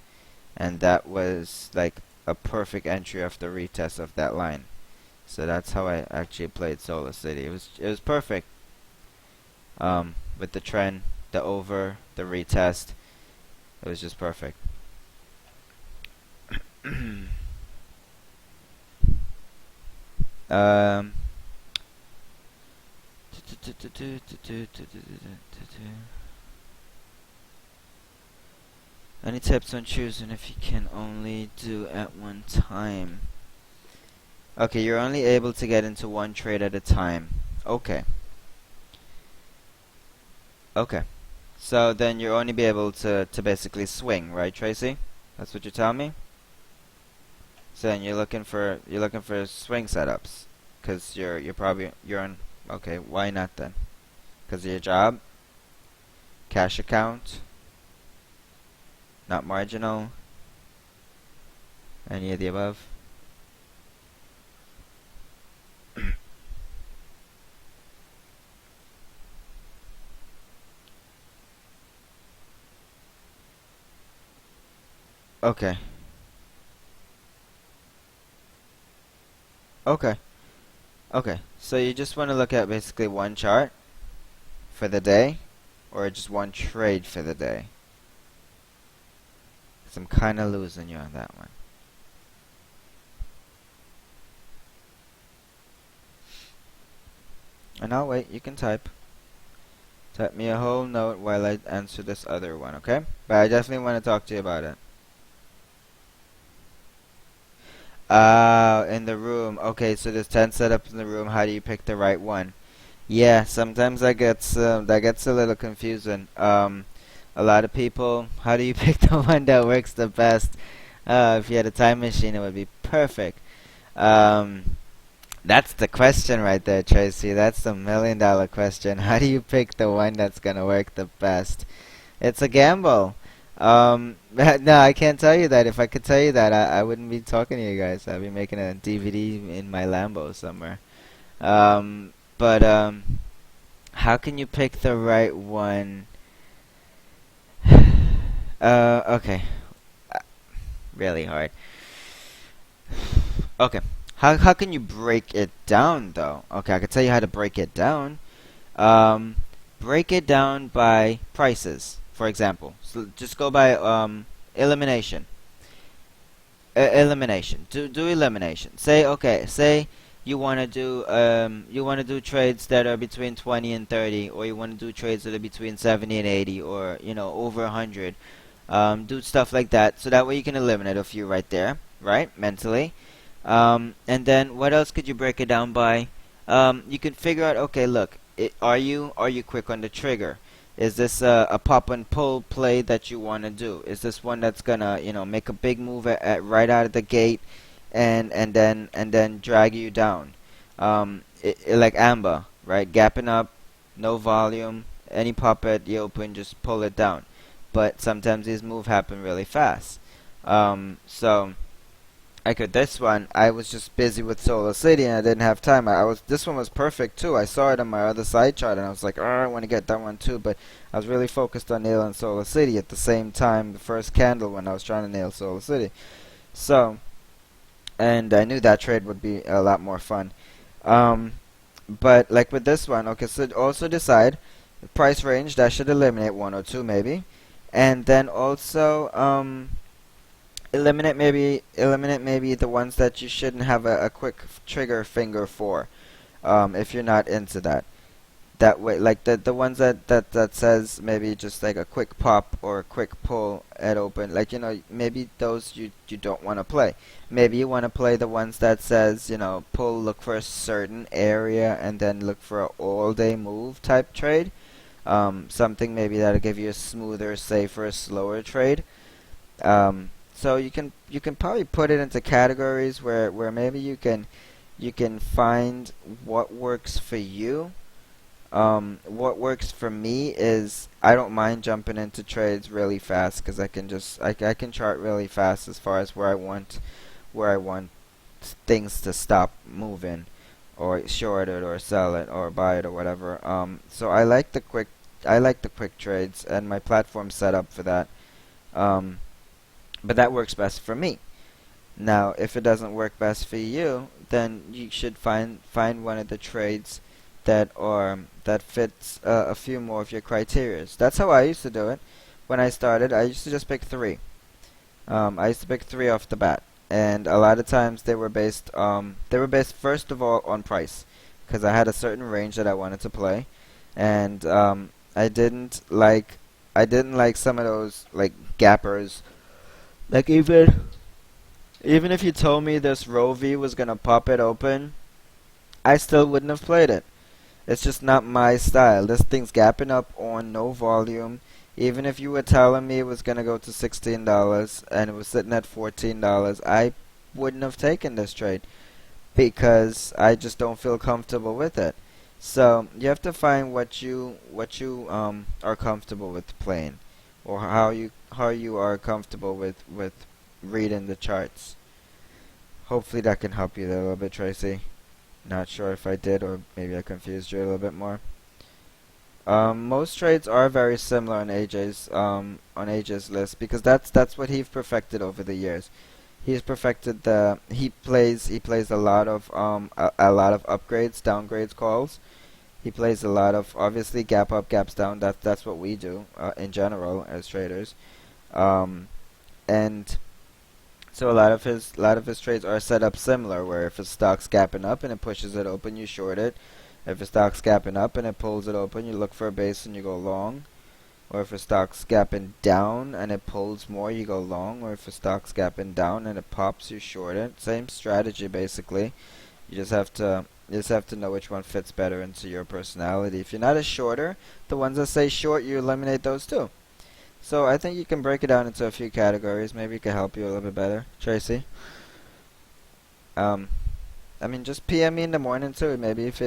Speaker 1: and that was like a perfect entry after retest of that line. So that's how I actually played Solar City. It was perfect. With the trend, the over, the retest, it was just perfect. Any tips on choosing if you can only do at one time? Okay, you're only able to get into one trade at a time. Okay. Okay. So then you'll only be able to basically swing, right, Tracy? That's what you're telling me? So then you're looking for swing setups, cause you're on. Okay, why not then? Cause of your job, cash account, not marginal, any of the above. Okay. Okay. Okay. So you just want to look at basically one chart for the day, or just one trade for the day? Because I'm kind of losing you on that one. And I'll wait. You can type. Type me a whole note while I answer this other one, okay? But I definitely want to talk to you about it. In the room. Okay, so there's 10 setups in the room. How do you pick the right one? Yeah, sometimes that gets a little confusing. A lot of people, how do you pick the one that works the best? If you had a time machine, it would be perfect. That's the question right there, Tracy. That's the $1 million question. How do you pick the one that's gonna work the best? It's a gamble. No, I can't tell you that. If I could tell you that, I wouldn't be talking to you guys. I'd be making a DVD in my Lambo somewhere. But how can you pick the right one? Okay. Really hard. Okay. How can you break it down though? Okay, I can tell you how to break it down. Break it down by prices, for example. So just go by elimination. Elimination. Do elimination. Say you want to do trades that are between 20 and 30, or you want to do trades that are between 70 and 80, or over 100. Do stuff like that, so that way you can eliminate a few right there, right, mentally. And then what else could you break it down by? You can figure out, okay, look, are you quick on the trigger? Is this a pop and pull play that you want to do? Is this one that's gonna make a big move right out of the gate, and then drag you down? Like Amber, right? Gapping up, no volume, any pop at the open, just pull it down. But sometimes these moves happen really fast. So like with this one, I was just busy with Solar City and I didn't have time. This one was perfect too. I saw it on my other side chart and I was like, oh, I want to get that one too. But I was really focused on nailing Solar City at the same time, the first candle when I was trying to nail Solar City. So, and I knew that trade would be a lot more fun. But like with this one, okay, so also decide the price range that should eliminate 102 maybe, and then also eliminate maybe the ones that you shouldn't have a quick trigger finger for, if you're not into that. That way, like the ones that says maybe just like a quick pop or a quick pull at open, like maybe those you don't want to play. Maybe you want to play the ones that says pull, look for a certain area, and then look for an all-day move type trade. Something maybe that'll give you a smoother, safer, slower trade. So you can probably put it into categories where maybe you can find what works for you. What works for me is I don't mind jumping into trades really fast because I can chart really fast as far as where I want things to stop moving, or short it or sell it or buy it or whatever. So I like the quick trades, and my platform's set up for that. But that works best for me. Now, if it doesn't work best for you, then you should find one of the trades that fits a few more of your criterias. That's how I used to do it. When I started, I used to just pick three. I used to pick three off the bat, and a lot of times they were based first of all on price, because I had a certain range that I wanted to play, and I didn't like some of those like gappers. Like even if you told me this row V was gonna pop it open, I still wouldn't have played it. It's just not my style. This thing's gapping up on no volume. Even if you were telling me it was gonna go to $16 and it was sitting at $14, I wouldn't have taken this trade because I just don't feel comfortable with it. So you have to find what you are comfortable with playing, or how you are comfortable with reading the charts. Hopefully that can help you there a little bit, Tracy. Not sure if I did, or maybe I confused you a little bit more. Most trades are very similar on AJ's list, because that's what he's perfected over the years. He's perfected he plays a lot of a lot of upgrades, downgrades calls. He plays a lot of, obviously, gap up, gaps down. That's what we do in general as traders. And so a lot of his trades are set up similar, where if a stock's gapping up and it pushes it open, you short it. If a stock's gapping up and it pulls it open, you look for a base and you go long. Or if a stock's gapping down and it pulls more, you go long. Or if a stock's gapping down and it pops, you short it. Same strategy basically. You just have to know which one fits better into your personality. If you're not a shorter, the ones that say short, you eliminate those too. So I think you can break it down into a few categories. Maybe it can help you a little bit better, Tracy. I mean, just PM me in the morning too. Maybe if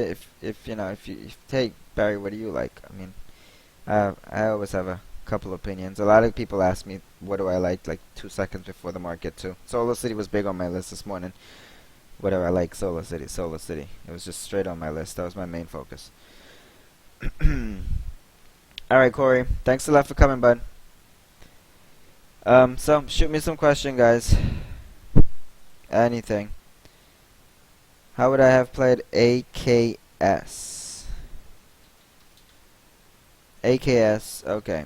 Speaker 1: hey Barry, what do you like? I mean, I always have a couple opinions. A lot of people ask me what do I like 2 seconds before the market too. Solar City was big on my list this morning. What do I like? Solar City. It was just straight on my list. That was my main focus. Alright, Corey. Thanks a lot for coming, bud. So, shoot me some question, guys. Anything. How would I have played AKS? AKS, okay.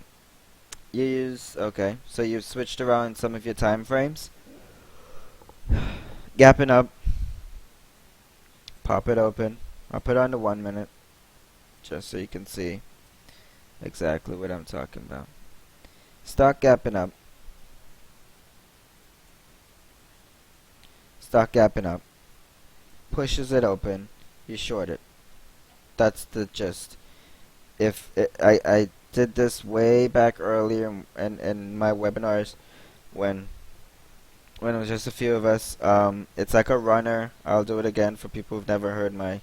Speaker 1: Okay. So you've switched around some of your time frames. Gapping up. pop it open. I'll put on to 1 minute just so you can see exactly what I'm talking about. Stock gapping up. Stock gapping up. Pushes it open. You short it. That's the gist. If I did this way back earlier in my webinars when it was just a few of us. It's like a runner. I'll do it again for people who've never heard my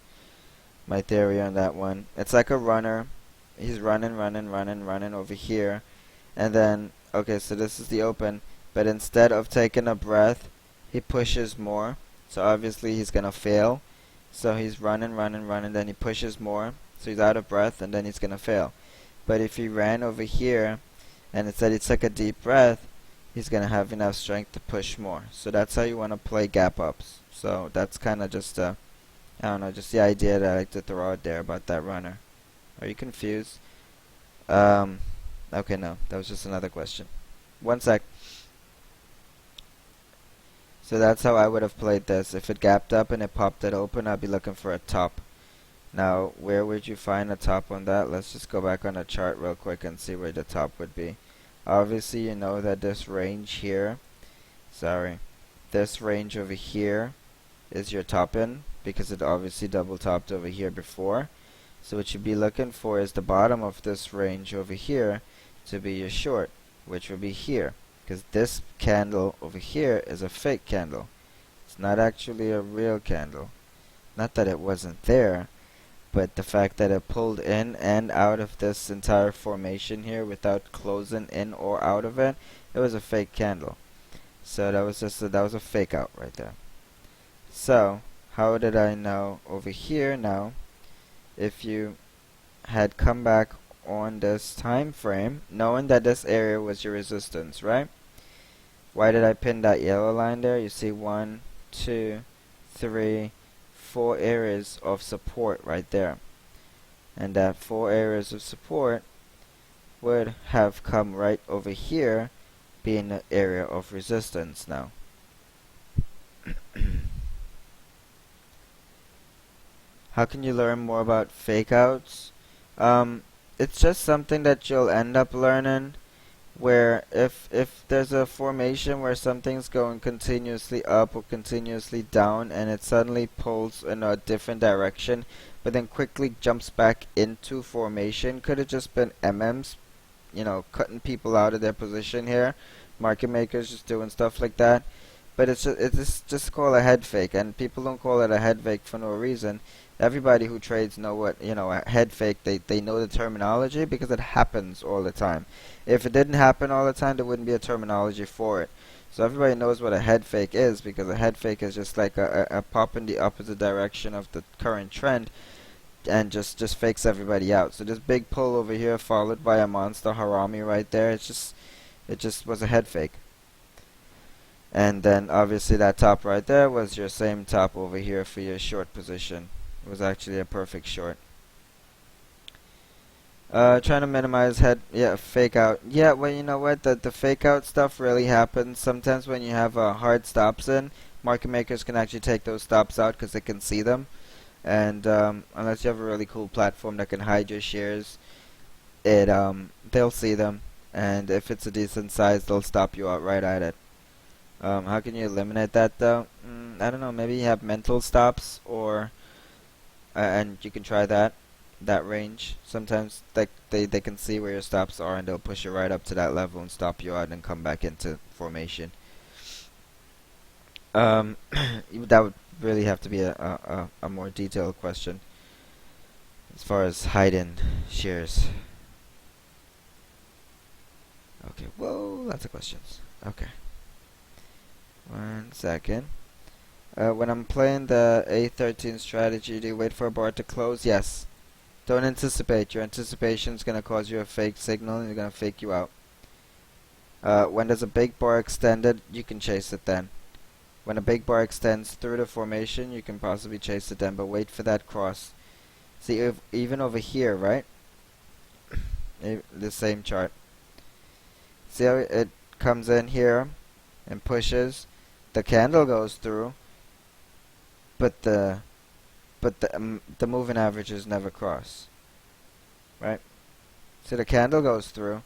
Speaker 1: theory on that one. It's like a runner. He's running over here. And then, okay, so this is the open. But instead of taking a breath, he pushes more. So obviously he's going to fail. So he's running, then he pushes more. So he's out of breath, and then he's going to fail. But if he ran over here, and instead he took a deep breath, he's going to have enough strength to push more. So that's how you want to play gap ups. So that's kind of just I don't know, just the idea that I like to throw out there about that runner. Are you confused? Okay, no, that was just another question. 1 sec. So that's how I would have played this. If it gapped up and it popped it open, I'd be looking for a top. Now, where would you find a top on that? Let's just go back on the chart real quick and see where the top would be. Obviously, you know that this range here, this range over here is your top end because it obviously double topped over here before. So what you'd be looking for is the bottom of this range over here to be your short, which would be here, because this candle over here is a fake candle. It's not actually a real candle. Not that it wasn't there, but the fact that it pulled in and out of this entire formation here without closing in or out of it, it was a fake candle. So that was just that was a fake out right there. So how did I know over here now? If you had come back on this time frame, knowing that this area was your resistance, right? Why did I pin that yellow line there? You see 1, 2, 3, 4 areas of support right there. And that 4 areas of support would have come right over here, being the area of resistance now. How can you learn more about fake outs? It's just something that you'll end up learning, where if there's a formation where something's going continuously up or continuously down and it suddenly pulls in a different direction but then quickly jumps back into formation, could have just been MMs, you know, cutting people out of their position here, market makers just doing stuff like that. But it's just called a head fake, and people don't call it a head fake for no reason. Everybody who trades know what, you know, a head fake, they know the terminology because it happens all the time. If it didn't happen all the time, there wouldn't be a terminology for it. So everybody knows what a head fake is, because a head fake is just like a pop in the opposite direction of the current trend and just fakes everybody out. So this big pull over here followed by a monster harami right there, it just was a head fake. And then obviously that top right there was your same top over here for your short position. It was actually a perfect short. Trying to minimize fake out. Yeah, well, you know what? The fake out stuff really happens. Sometimes when you have hard stops in, market makers can actually take those stops out because they can see them. And unless you have a really cool platform that can hide your shares, they'll see them. And if it's a decent size, they'll stop you out right at it. How can you eliminate that though? I don't know. Maybe you have mental stops, or and you can try that range. Sometimes they can see where your stops are and they'll push you right up to that level and stop you out and come back into formation. That would really have to be a more detailed question as far as hiding shares. Okay, whoa, lots of questions. Okay. 1 second. When I'm playing the A13 strategy, do you wait for a bar to close? Yes. Don't anticipate. Your anticipation is going to cause you a fake signal and you're going to fake you out. When there's a big bar extended, you can chase it then. When a big bar extends through the formation, you can possibly chase it then, but wait for that cross. See, even over here, right? The same chart. See how it comes in here and pushes? The candle goes through, but the but the moving averages never cross, right? So the candle goes through.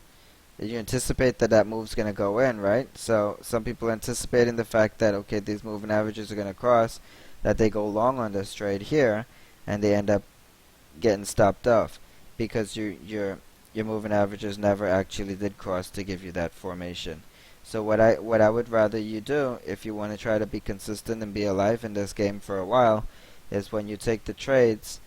Speaker 1: You anticipate that that move's going to go in, right? So some people anticipating the fact that, okay, these moving averages are going to cross, that they go long on this trade here, and they end up getting stopped off because your moving averages never actually did cross to give you that formation. So what I would rather you do, if you want to try to be consistent and be alive in this game for a while, is when you take the trades,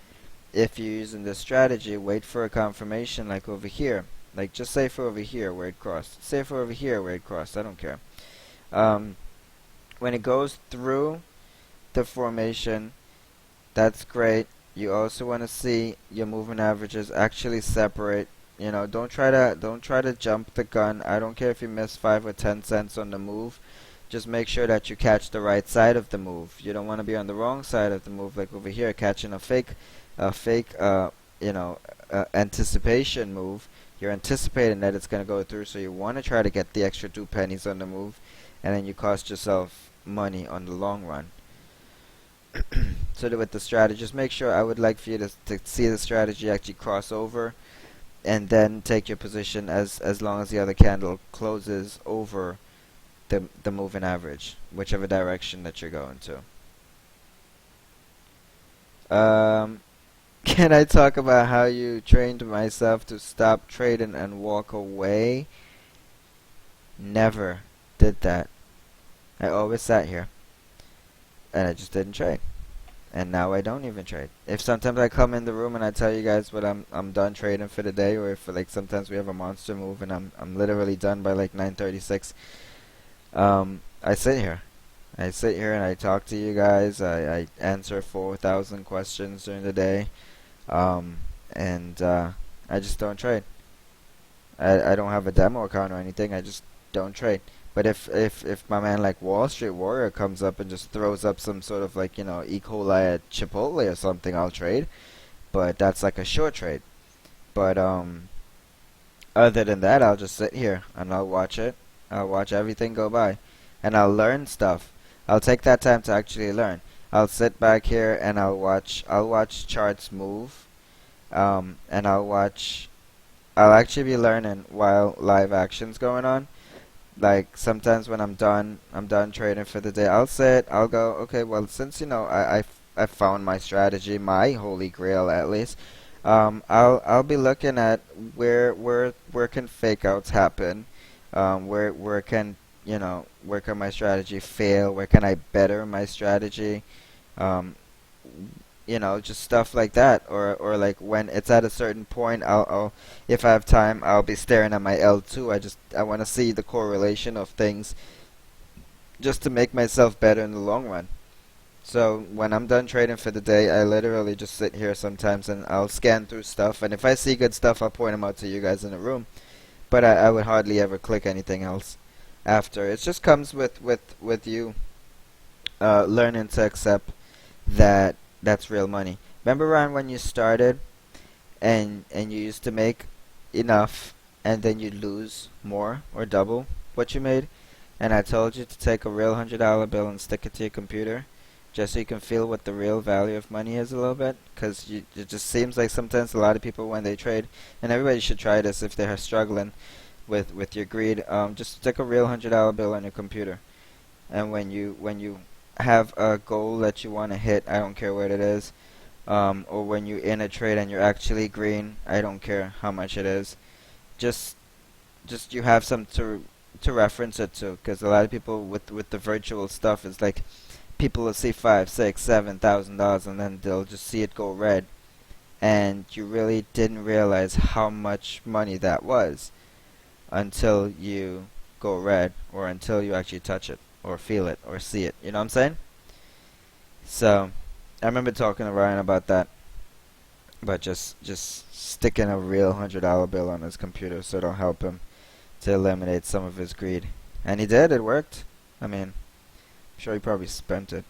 Speaker 1: if you're using this strategy, wait for a confirmation like over here. Like, just say for over here where it crossed. Say for over here where it crossed. I don't care. When it goes through the formation, that's great. You also want to see your moving averages actually separate. You know, don't try to jump the gun. I don't care if you miss 5 or 10 cents on the move. Just make sure that you catch the right side of the move. You don't want to be on the wrong side of the move, like over here, catching a fake, anticipation move. You're anticipating that it's going to go through, so you want to try to get the extra 2 pennies on the move, and then you cost yourself money on the long run. So with the strategy, just make sure, I would like for you to see the strategy actually cross over, and then take your position as long as the other candle closes over the moving average, whichever direction that you're going to. Can I talk about how you trained myself to stop trading and walk away? Never did that. I always sat here and I just didn't trade. And now I don't even trade. If sometimes I come in the room and I tell you guys what I'm done trading for the day, or if like sometimes we have a monster move and I'm literally done by like 9:36, I sit here. I sit here and I talk to you guys. I answer 4,000 questions during the day. And I just don't trade. I don't have a demo account or anything. I just don't trade. But if my man like Wall Street Warrior comes up and just throws up some sort of like, E. coli at Chipotle or something, I'll trade. But that's like a short trade. But other than that, I'll just sit here and I'll watch it. I'll watch everything go by, and I'll learn stuff. I'll take that time to actually learn. I'll sit back here and I'll watch charts move, and I'll actually be learning while live action's going on. Like sometimes when I'm done trading for the day, I'll go, okay, well, since I found my strategy, my holy grail at least. I'll be looking at where can fake outs happen, where can where can my strategy fail, where can I better my strategy, just stuff like that, or like when it's at a certain point, I'll if I have time, I'll be staring at my L2. I want to see the correlation of things, just to make myself better in the long run. So when I'm done trading for the day, I literally just sit here sometimes and I'll scan through stuff, and if I see good stuff, I'll point them out to you guys in the room. But I would hardly ever click anything else after. It just comes with you learning to accept that that's real money. Remember, Ryan, when you started and you used to make enough and then you'd lose more or double what you made, and I told you to take a real $100 bill and stick it to your computer just so you can feel what the real value of money is a little bit, because it just seems like sometimes a lot of people when they trade, and everybody should try this if they're struggling with your greed, just stick a real $100 bill on your computer, and when you have a goal that you want to hit, I don't care what it is, or when you're in a trade and you're actually green, I don't care how much it is, just you have something to reference it to, because a lot of people with the virtual stuff, is like people will see $5,000, $6,000, $7,000 and then they'll just see it go red, and you really didn't realize how much money that was until you go red, or until you actually touch it or feel it or see it. You know what I'm saying? So I remember talking to Ryan about that, but just sticking a real $100 bill on his computer so it'll help him to eliminate some of his greed, and he did. It worked. I mean, I'm sure he probably spent it.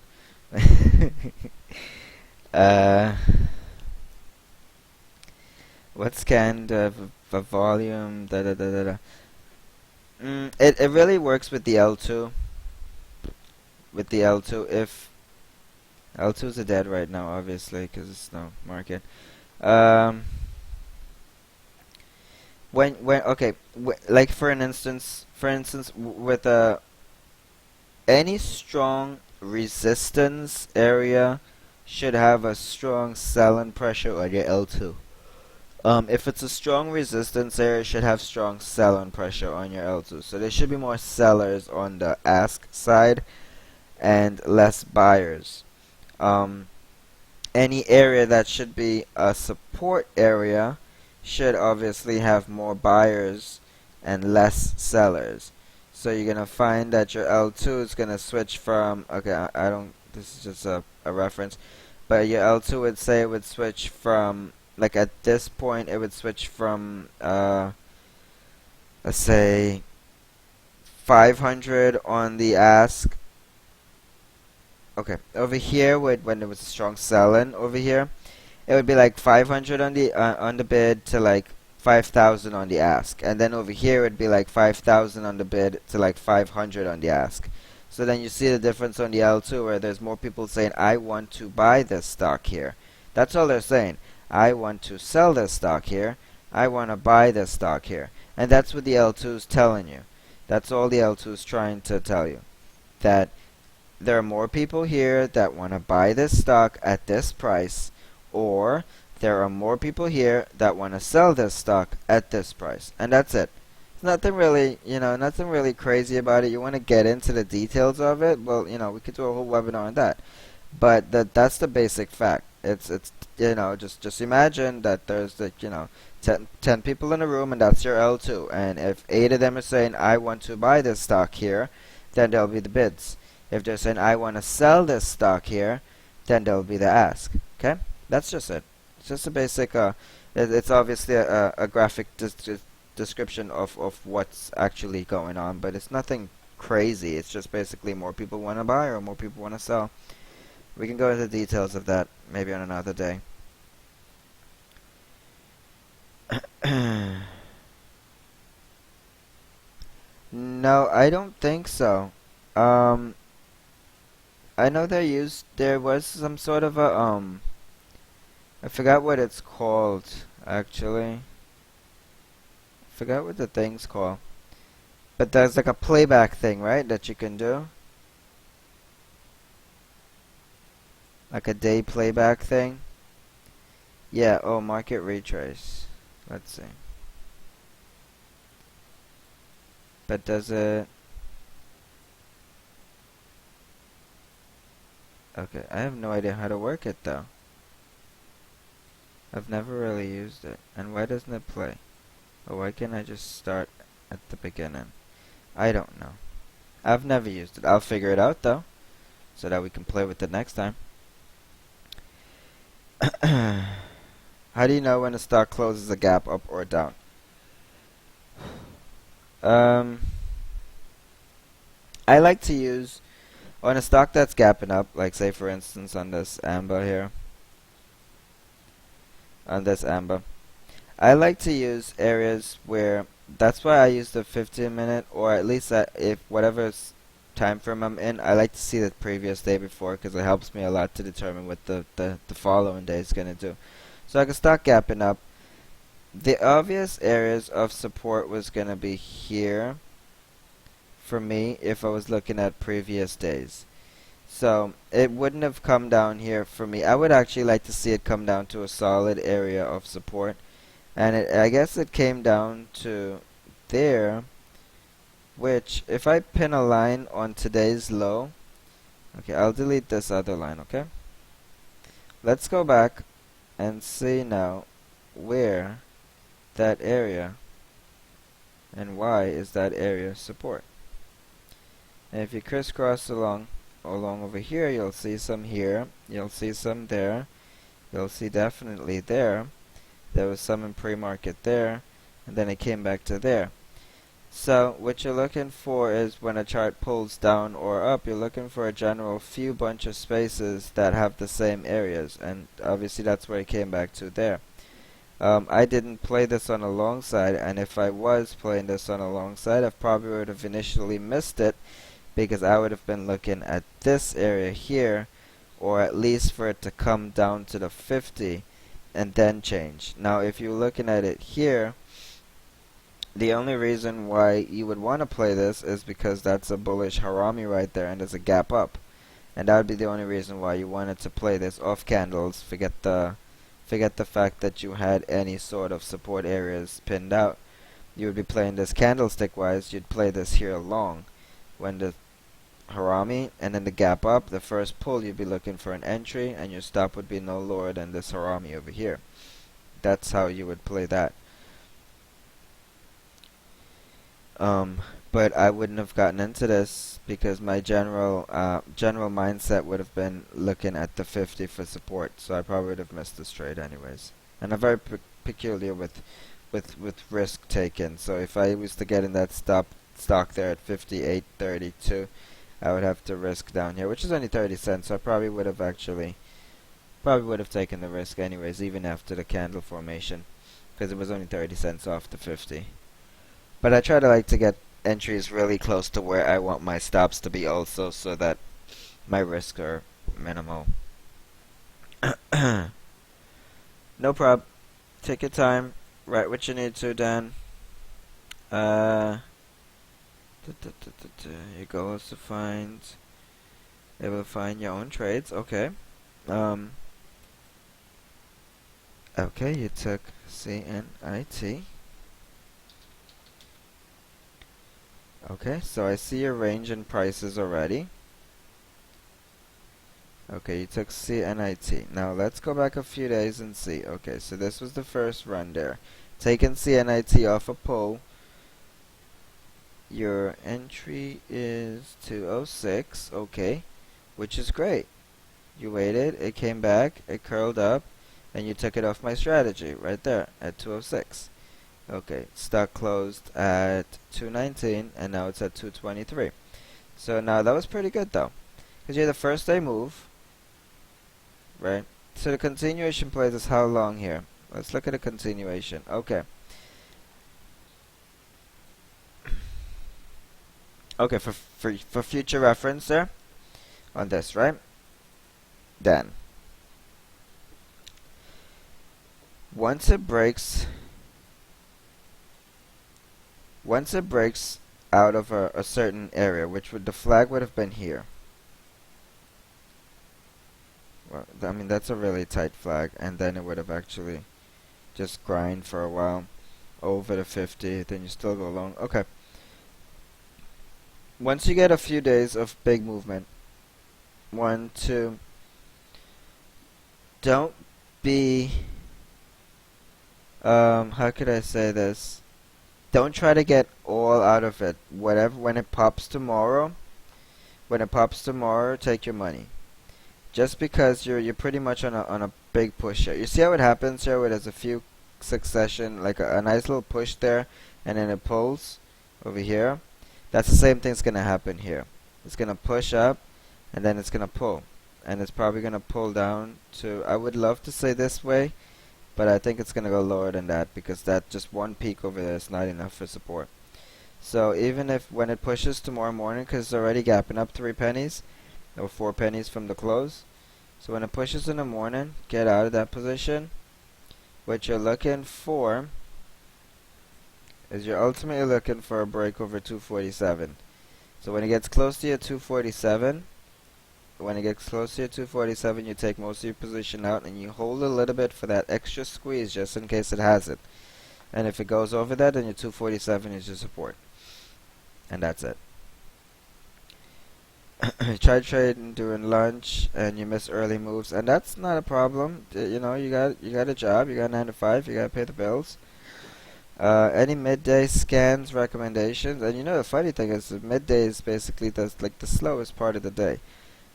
Speaker 1: What scanned the volume? Da da da da da. It really works with the L2. With the L2, if L2s are dead right now, obviously, because it's no market. Um, when okay, like for instance, with any strong resistance area should have a strong selling pressure on your L2. If it's a strong resistance area, it should have strong selling pressure on your L2. So there should be more sellers on the ask side and less buyers. Um, any area that should be a support area should obviously have more buyers and less sellers. So you're gonna find that your L2 is gonna switch from, okay, I don't, this is just a reference, but your L2 would say it would switch from, like at this point it would switch from let's say 500 on the ask. Okay, over here when there was a strong sell-in over here, it would be like 500 on the bid to like 5,000 on the ask, and then over here it would be like 5,000 on the bid to like 500 on the ask. So then you see the difference on the L2 where there's more people saying I want to buy this stock here. That's all they're saying. I want to sell this stock here. I want to buy this stock here. And that's what the L2 is telling you. That's all the L2 is trying to tell you. That there are more people here that want to buy this stock at this price, or there are more people here that want to sell this stock at this price. And that's it. Nothing really, nothing really crazy about it. You want to get into the details of it, well, we could do a whole webinar on that. But that's the basic fact. It's just imagine that there's 10 people in a room and that's your L2. And if 8 of them are saying I want to buy this stock here, then there'll be the bids. If they're saying I want to sell this stock here, then there'll be the ask. Okay? That's just it. It's just a basic it's obviously a graphic description of what's actually going on, but it's nothing crazy. It's just basically more people want to buy or more people want to sell. We can go into the details of that maybe on another day. No, I don't think so. I know there was some sort of a I forgot what it's called actually. I forgot what the thing's called. But there's like a playback thing, right, that you can do? Like a day playback thing? Yeah, oh, market retrace. Let's see. But does it... Okay, I have no idea how to work it though. I've never really used it. And why doesn't it play? Or why can't I just start at the beginning? I don't know. I've never used it. I'll figure it out though, so that we can play with it next time. How do you know when a stock closes a gap up or down? I like to use on a stock that's gapping up, like say for instance on this amber here. On this amber. I like to use areas where, that's why I use the 15-minute, or at least if whatever time frame I'm in, I like to see the previous day before, because it helps me a lot to determine what the following day is going to do. So I can start gapping up. The obvious areas of support was going to be here for me if I was looking at previous days. So it wouldn't have come down here for me. I would actually like to see it come down to a solid area of support. And I guess it came down to there, which if I pin a line on today's low, okay, I'll delete this other line, okay? Let's go back and see now where that area and why is that area support. And if you crisscross along over here, you'll see some here, you'll see some there, you'll see definitely there. There was some in pre-market there, and then it came back to there. So what you're looking for is when a chart pulls down or up, you're looking for a general few bunch of spaces that have the same areas, and obviously that's where it came back to there. I didn't play this on a long side, and if I was playing this on a long side, I probably would have initially missed it, because I would have been looking at this area here, or at least for it to come down to the 50 and then change. Now if you're looking at it here, the only reason why you would want to play this is because that's a bullish Harami right there and there's a gap up. And that would be the only reason why you wanted to play this off candles. Forget the fact that you had any sort of support areas pinned out. You would be playing this candlestick wise, you'd play this here long. When the Harami and then the gap up, the first pull, you'd be looking for an entry and your stop would be no lower than this Harami over here. That's how you would play that. But I wouldn't have gotten into this because my general mindset would have been looking at the 50 for support, so I probably would have missed this trade anyways. And I'm very peculiar with risk taken. So if I was to get in that stock there at 58.32, I would have to risk down here, which is only 30 cents. So I probably would have taken the risk anyways, even after the candle formation, because it was only 30 cents off the 50. But I try to get entries really close to where I want my stops to be also, so that my risks are minimal. No prob. Take your time. Write what you need to, Dan. Your goal is to able to find your own trades. Okay. Okay, you took CNIT. Okay, so I see your range and prices already. Okay, you took CNIT. Now let's go back a few days and see. Okay, so this was the first run there. Taking CNIT off a pull. Your entry is 206, okay, which is great. You waited, it came back, it curled up, and you took it off my strategy right there at 206. Okay, stock closed at 219 and now it's at 223. So now that was pretty good though, because you had the first day move, right? So the continuation plays is how long here? Let's look at a continuation. Okay. Okay, for future reference there on this, right? Then once it breaks out of a certain area, which the flag would have been here. Well, I mean that's a really tight flag, and then it would have actually just grind for a while over the 50, then you still go long. Okay. Once you get a few days of big movement, 1, 2, don't be, how could I say this? Don't try to get all out of it. When it pops tomorrow, take your money. Just because you're pretty much on a big push here. You see how it happens here, where there's a few succession, like a nice little push there, and then it pulls over here. That's the same thing's gonna happen here. It's gonna push up, and then it's gonna pull, and it's probably gonna pull down to. I would love to say this way, but I think it's gonna go lower than that because that just one peak over there is not enough for support. So even if when it pushes tomorrow morning, because it's already gapping up 3 pennies or 4 pennies from the close. So when it pushes in the morning, get out of that position. What you're looking for is you're ultimately looking for a break over 247. So when it gets close to your 247, you take most of your position out and you hold a little bit for that extra squeeze just in case it has it. And if it goes over that, then your 247 is your support. And that's it. You try trading during lunch and you miss early moves, and that's not a problem. You know, you got a job, you got 9 to 5, you got to pay the bills. Any midday scans, recommendations, and you know the funny thing is the midday is basically the slowest part of the day.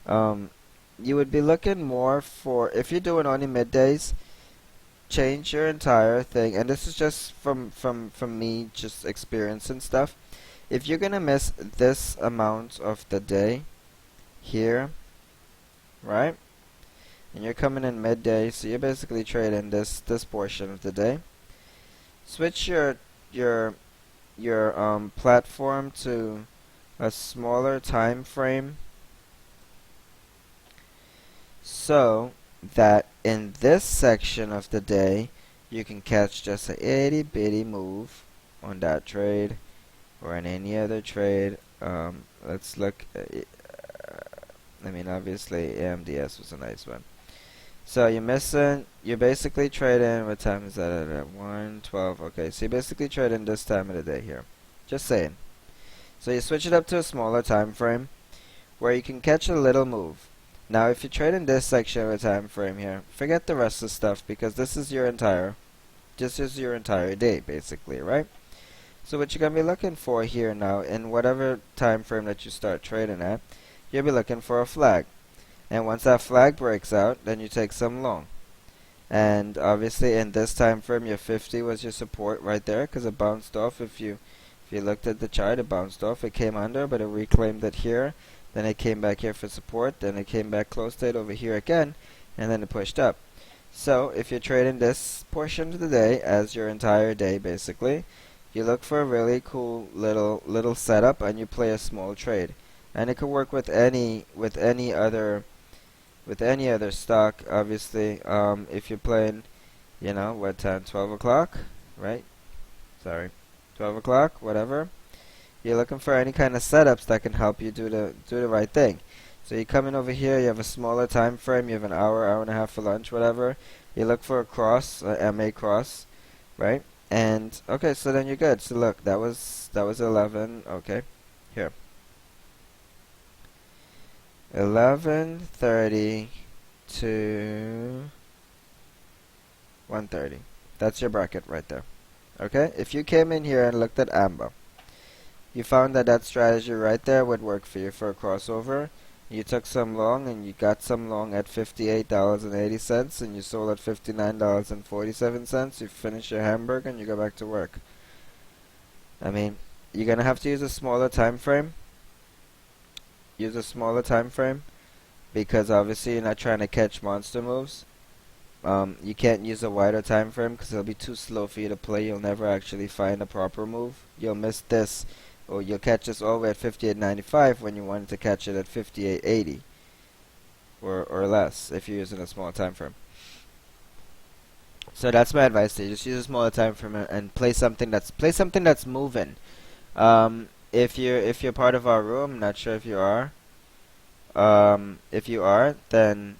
Speaker 1: You would be looking more for, if you're doing only middays, change your entire thing, and this is just from me just experiencing stuff. If you're gonna miss this amount of the day here, right, and you're coming in midday, so you're basically trading this portion of the day. Switch your platform to a smaller time frame. so that in this section of the day you can catch just a itty bitty move on that trade or in any other trade. Let's look. I mean, obviously AMDS was a nice one. So you're basically trading, what time is that at? 1:12. Okay, so you're basically trading this time of the day here. Just saying. So you switch it up to a smaller time frame where you can catch a little move. Now if you trade in this section of the time frame here, forget the rest of the stuff because this is your entire day basically, right? So what you're going to be looking for here now, in whatever time frame that you start trading at, you'll be looking for a flag. And once that flag breaks out, then you take some long. And obviously in this time frame, your 50 was your support right there because it bounced off. If you looked at the chart, it bounced off. It came under, but it reclaimed it here. Then it came back here for support. Then it came back close to it over here again, and then it pushed up. So if you're trading this portion of the day as your entire day, basically, you look for a really cool little setup, and you play a small trade. And it could work with any other stock, obviously. If you're playing, what time? 12 o'clock, right? Sorry, 12 o'clock, whatever. You're looking for any kind of setups that can help you do the right thing. So you come in over here, you have a smaller time frame, you have an hour and a half for lunch, whatever. You look for a cross, a MA cross, right? And okay, so then you're good. So look, that was 11. Okay, here. 11:30 to 1:30. That's your bracket right there. Okay? If you came in here and looked at AMBA, you found that strategy right there would work for you for a crossover. You took some long and you got some long at $58.80 and you sold at $59.47. You finish your hamburger and you go back to work. I mean, you're going to have to use a smaller time frame. Use a smaller time frame because obviously you're not trying to catch monster moves. You can't use a wider time frame because it'll be too slow for you to play. You'll never actually find a proper move. You'll miss this, or you'll catch this all the way at 58.95 when you wanted to catch it at 58.80 or less if you're using a small time frame. So that's my advice to you. Just use a smaller time frame and play something that's moving. If you're part of our room, not sure if you are. If you are, then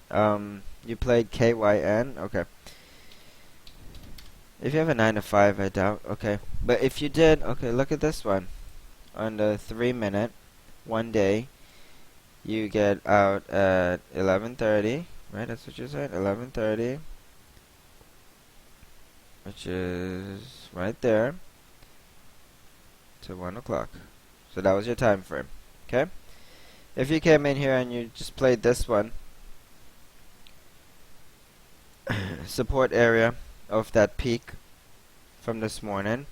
Speaker 1: you played KYN. Okay. If you have a 9 to 5, I doubt. Okay. But if you did, okay, look at this one. On the 3-minute, 1 day, you get out at 11:30. Right? That's what you said. 11:30, which is right there, to 1 o'clock. So that was your time frame. Okay? If you came in here and you just played this one, support area of that peak from this morning,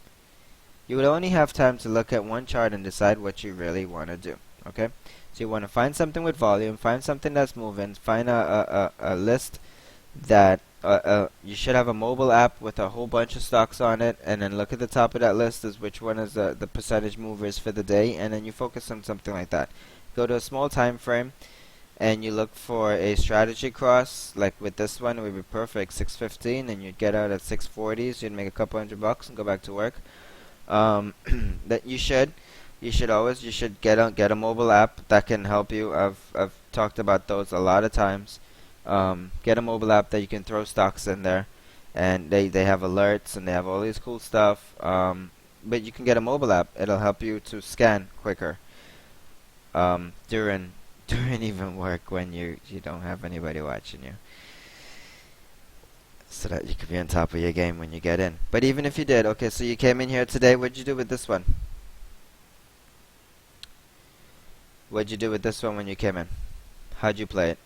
Speaker 1: you would only have time to look at one chart and decide what you really want to do. Okay? So you want to find something with volume, find something that's moving, find a list that you should have a mobile app with a whole bunch of stocks on it, and then look at the top of that list as which one is the percentage movers for the day, and then you focus on something like that. Go to a small time frame and you look for a strategy cross. Like with this one, it would be perfect, 6:15, and you'd get out at 6:40, so you'd make a couple $100 and go back to work. That you should get a mobile app that can help you. I've talked about those a lot of times. Get a mobile app that you can throw stocks in there, and they have alerts and they have all these cool stuff. But you can get a mobile app. It'll help you to scan quicker during even work when you don't have anybody watching you, so that you can be on top of your game when you get in. But even if you did, okay, so you came in here today, what'd you do with this one? What'd you do with this one when you came in? How'd you play it?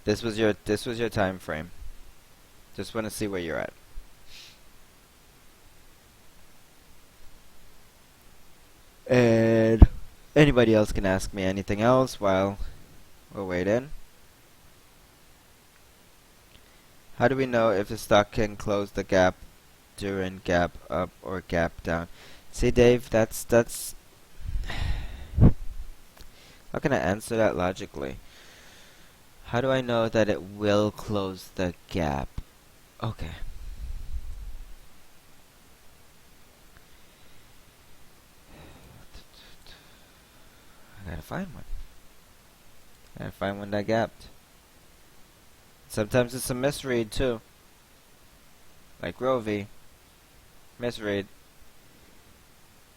Speaker 1: This was your time frame. Just want to see where you're at. And anybody else can ask me anything else while we're waiting. How do we know if the stock can close the gap during gap up or gap down? See, Dave, that's how can I answer that logically? How do I know that it will close the gap? Okay. I gotta find one. I gotta find one that gapped. Sometimes it's a misread too. Like Rovi. Misread.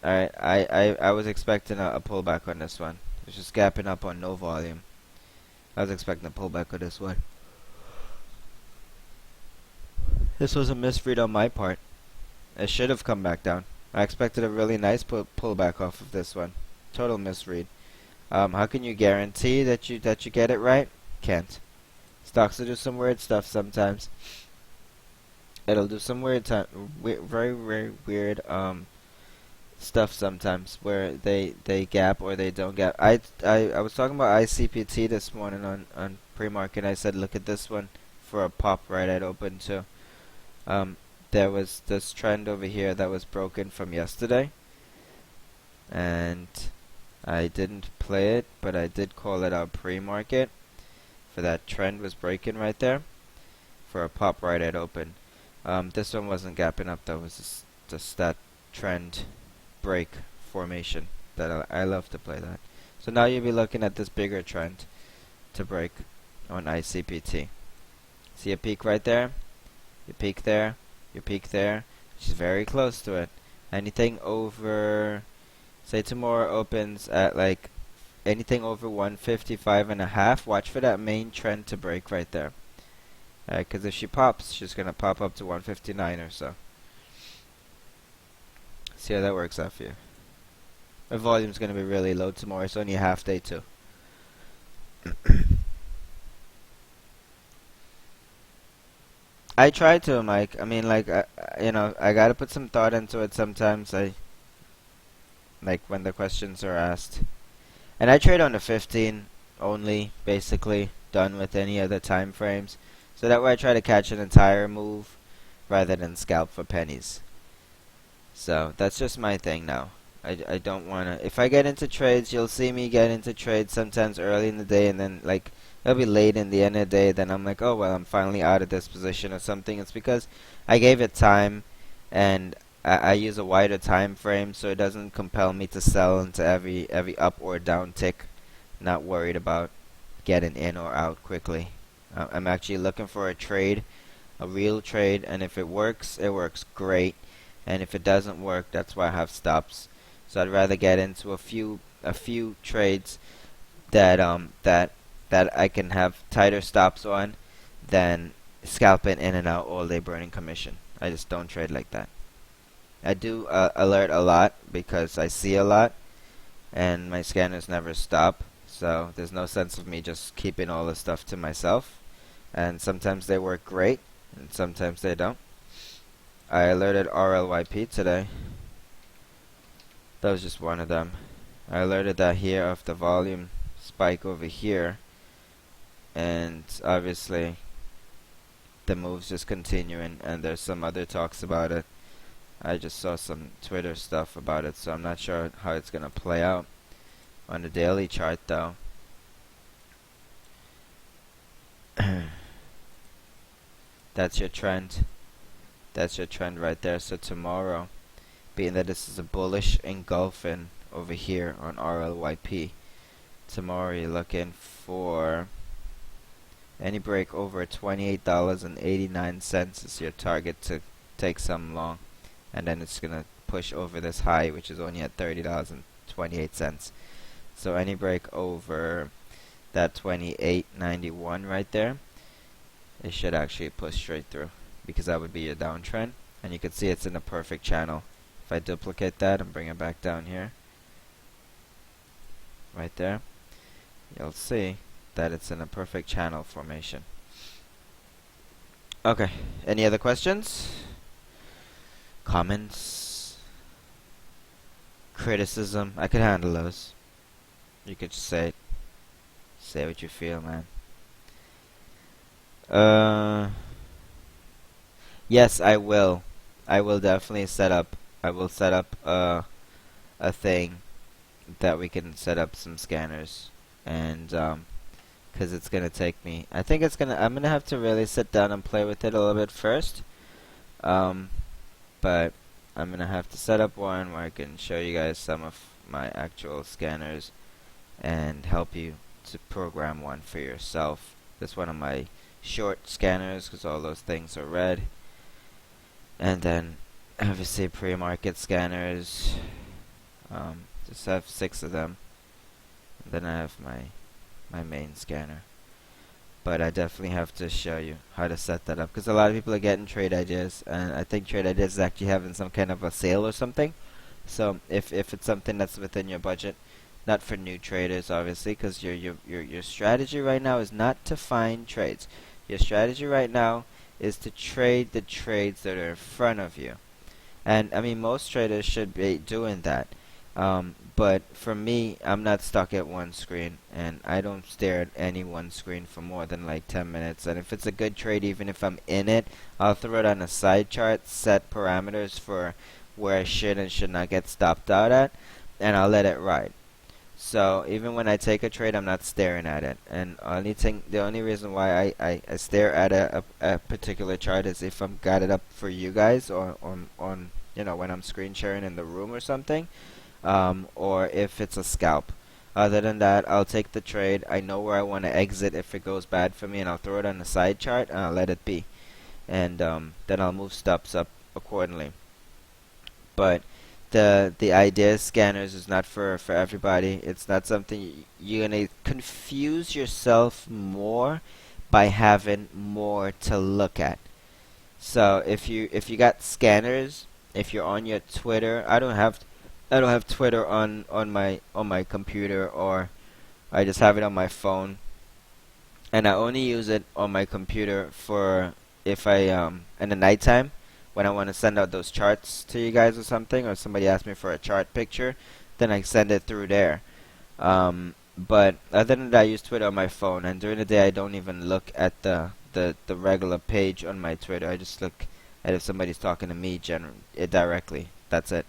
Speaker 1: Alright, I was expecting a pullback on this one. It's just gapping up on no volume. I was expecting a pullback on this one. This was a misread on my part. It should have come back down. I expected a really nice pullback off of this one. Total misread. How can you guarantee that you get it right? Can't. Stocks will do some weird stuff sometimes. It'll do some very very weird stuff sometimes where they gap or they don't gap. I was talking about ICPT this morning on pre-market. I said look at this one for a pop right at open too. There was this trend over here that was broken from yesterday, and I didn't play it, but I did call it out pre-market for that trend was breaking right there for a pop right at open. This one wasn't gapping up though. It was just that trend break formation that I love to play that. So now you'll be looking at this bigger trend to break on ICPT. See a peak right there? You peak there, you peak there, which is very close to it. Anything over, say tomorrow opens at like anything over 155.5, watch for that main trend to break right there. Because if she pops, she's going to pop up to 159 or so. See how that works out for you. My volume's going to be really low tomorrow. It's only a half day too. I try to, Mike. I mean, like, you know, I gotta put some thought into it sometimes. Like, when the questions are asked. And I trade on the 15 only, basically, done with any other time frames. So that way I try to catch an entire move rather than scalp for pennies. So that's just my thing now. I don't want to. If I get into trades, you'll see me get into trades sometimes early in the day, and then like it'll be late in the end of the day. Then I'm like, oh well, I'm finally out of this position or something. It's because I gave it time, and I use a wider time frame, so it doesn't compel me to sell into every up or down tick. Not worried about getting in or out quickly. I'm actually looking for a trade, a real trade, and if it works great. And if it doesn't work, that's why I have stops. So I'd rather get into a few trades that I can have tighter stops on than scalping in and out all day burning commission. I just don't trade like that. I do alert a lot because I see a lot, and my scanners never stop. So there's no sense of me just keeping all the stuff to myself. And sometimes they work great, and sometimes they don't. I alerted RLYP today. That was just one of them. I alerted that here of the volume spike over here, and obviously the move's just continuing, and there's some other talks about it. I just saw some Twitter stuff about it, so I'm not sure how it's gonna play out on the daily chart though. That's your trend. That's your trend right there. So tomorrow, being that this is a bullish engulfing over here on RLYP, tomorrow you're looking for any break over $28.89 is your target to take some long, and then it's gonna push over this high, which is only at $30.28. So any break over that 28.91 right there, it should actually push straight through, because that would be your downtrend, and you can see it's in a perfect channel. If I duplicate that and bring it back down here, right there, you'll see that it's in a perfect channel formation. Okay, any other questions? Comments? Criticism? I could handle those. You could just say what you feel, man. Yes, I will. I will definitely set up. I will set up a thing that we can set up some scanners and because it's gonna take me. I'm gonna have to really sit down and play with it a little bit first. Um, but I'm gonna have to set up one where I can show you guys some of my actual scanners and help you to program one for yourself. This one of my short scanners because all those things are red. And then obviously pre-market scanners. Just have 6 of them. And then I have my main scanner. But I definitely have to show you how to set that up because a lot of people are getting trade ideas, and I think trade ideas is actually having some kind of a sale or something. So if it's something that's within your budget, not for new traders obviously, because your strategy right now is not to find trades. Your strategy right now is to trade the trades that are in front of you. And I mean most traders should be doing that. But for me, I'm not stuck at one screen, and I don't stare at any one screen for more than like 10 minutes. And if it's a good trade, even if I'm in it, I'll throw it on a side chart, set parameters for where I should and should not get stopped out at, and I'll let it ride. So even when I take a trade, I'm not staring at it. And the only reason why I stare at a particular chart is if I'm got it up for you guys, or on when I'm screen sharing in the room or something. Or if it's a scalp. Other than that, I'll take the trade. I know where I want to exit if it goes bad for me, and I'll throw it on the side chart and I'll let it be. And then I'll move stops up accordingly. But the idea scanners is not for everybody. It's not something you're gonna confuse yourself more by having more to look at. So if you got scanners, if you're on your Twitter, I don't have Twitter on my computer, or I just have it on my phone, and I only use it on my computer for if I in the nighttime when I want to send out those charts to you guys or something, or somebody asks me for a chart picture, then I send it through there. But other than that, I use Twitter on my phone, and during the day I don't even look at the regular page on my Twitter. I just look at if somebody's talking to me directly. That's it.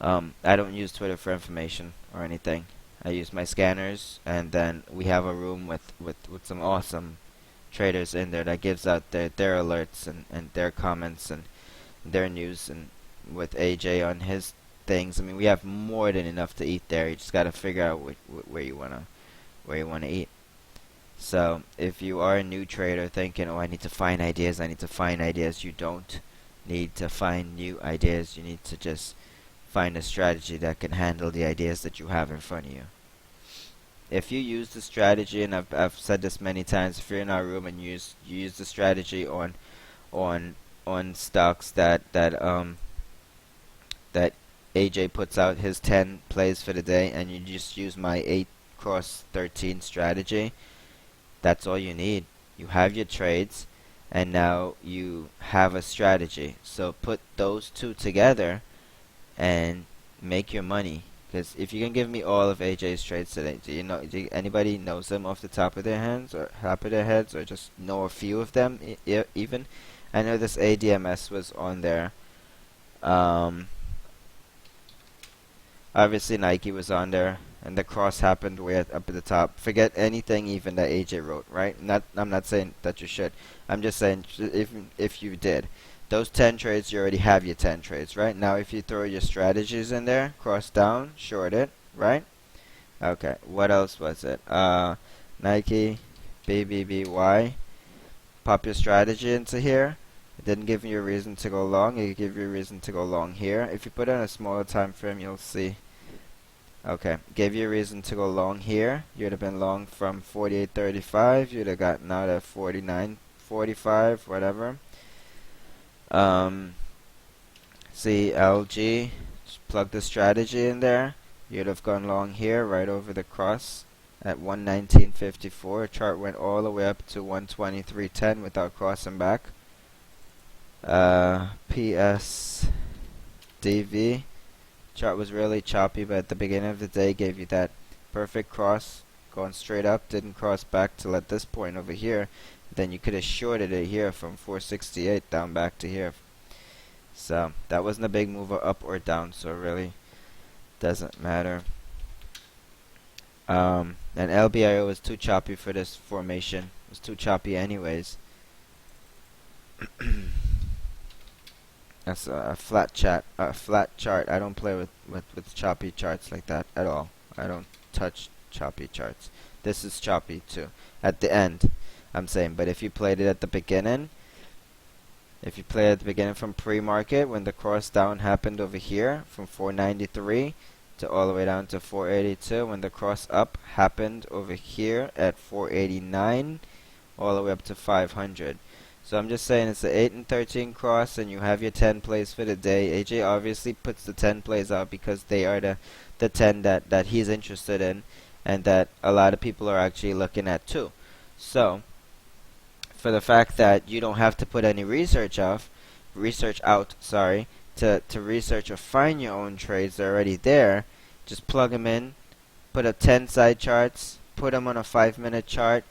Speaker 1: I don't use Twitter for information or anything. I use my scanners, and then we have a room with some awesome traders in there that gives out their alerts and their comments and their news, and with AJ on his things. I mean, we have more than enough to eat there. You just got to figure out where you wanna eat. So if you are a new trader thinking, oh, I need to find ideas, you don't need to find new ideas. You need to just find a strategy that can handle the ideas that you have in front of you. If you use the strategy, and I've said this many times, if you're in our room and you use the strategy on stocks that AJ puts out his 10 plays for the day, and you just use my 8 cross 13 strategy, that's all you need. You have your trades, and now you have a strategy. So put those two together and make your money. Because if you can give me all of AJ's trades today, anybody knows them off the top of their heads, or just know a few of them even? I know this ADMS was on there. Obviously Nike was on there, and the cross happened way up at the top. Forget anything even that AJ wrote, right? I'm not saying that you should. I'm just saying if you did. Those 10 trades, you already have your 10 trades, right? Now if you throw your strategies in there, cross down, short it, right? Okay, what else was it? Nike, BBBY. Pop your strategy into here. It didn't give you a reason to go long. It give you a reason to go long here. If you put it on a smaller time frame, you'll see. Okay, gave you a reason to go long here. You'd have been long from 48.35. You'd have gotten out at 49.45, whatever. See LG, just plug the strategy in there. You'd have gone long here, right over the cross at 119.54. Chart went all the way up to 123.10 without crossing back. PSDV, chart was really choppy, but at the beginning of the day gave you that perfect cross, going straight up, didn't cross back till at this point over here. Then you could have shorted it here from 468 down back to here. So that wasn't a big mover up or down, so it really doesn't matter. And LBIO was too choppy for this formation. It was too choppy anyways. That's a flat chart. I don't play with choppy charts like that at all. I don't touch choppy charts. This is choppy too. At the end, I'm saying. But if you played it at the beginning, if you play at the beginning from pre-market, when the cross down happened over here from 493 to all the way down to 482, when the cross up happened over here at 489, all the way up to 500. So I'm just saying it's the 8 and 13 cross, and you have your 10 plays for the day. AJ obviously puts the 10 plays out because they are the 10 that he's interested in, and that a lot of people are actually looking at too. So for the fact that you don't have to put any research out, to research or find your own trades, they're already there. Just plug them in, put up 10 side charts, put them on a 5-minute chart,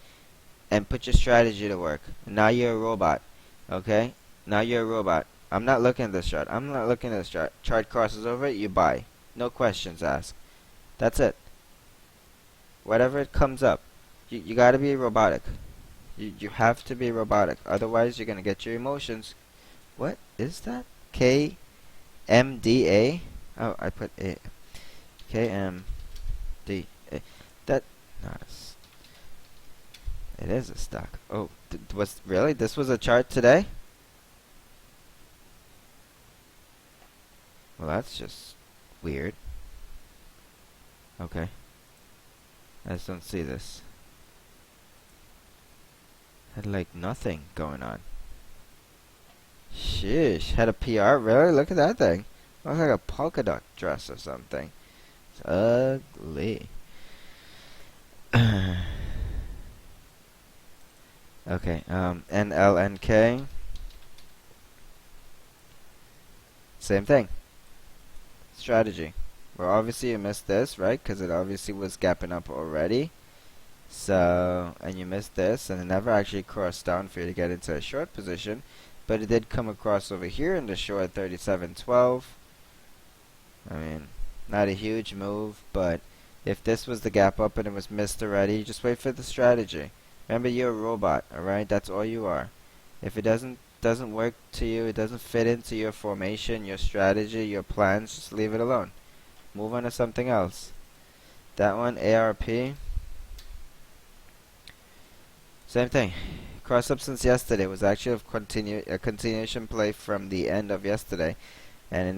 Speaker 1: and put your strategy to work. Now you're a robot, okay? Now you're a robot. I'm not looking at this chart. I'm not looking at this chart. Chart crosses over it, you buy. No questions asked. That's it. Whatever it comes up. You gotta be robotic. You have to be robotic. Otherwise, you're gonna get your emotions. What is that? KMDA? Oh, I put A. KMDA. That. No, it is a stock. Oh, really? This was a chart today? Well, that's just weird. Okay. I just don't see this. Had like nothing going on. Sheesh. Had a PR? Really? Look at that thing. Looks like a polka dot dress or something. It's ugly. Okay, NLNK. Same thing. Strategy. Well, obviously you missed this, right? Because it obviously was gapping up already. So, and you missed this, and it never actually crossed down for you to get into a short position. But it did come across over here in the short 37.12. I mean, not a huge move, but if this was the gap up and it was missed already, just wait for the strategy. Remember, you're a robot, alright? That's all you are. If it doesn't work to you, it doesn't fit into your formation, your strategy, your plans, just leave it alone. Move on to something else. That one, ARP. Same thing. Cross up since yesterday was actually a continuation play from the end of yesterday, and it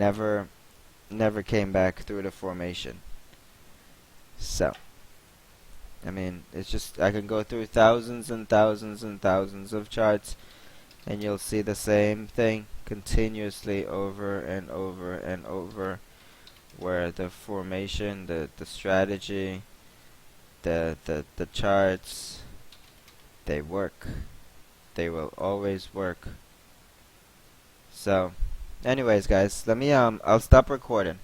Speaker 1: never came back through the formation. So, I mean, it's just, I can go through thousands and thousands and thousands of charts, and you'll see the same thing continuously over and over and over, where the formation, the strategy, the charts, they work. They will always work. So, anyways guys, let me I'll stop recording.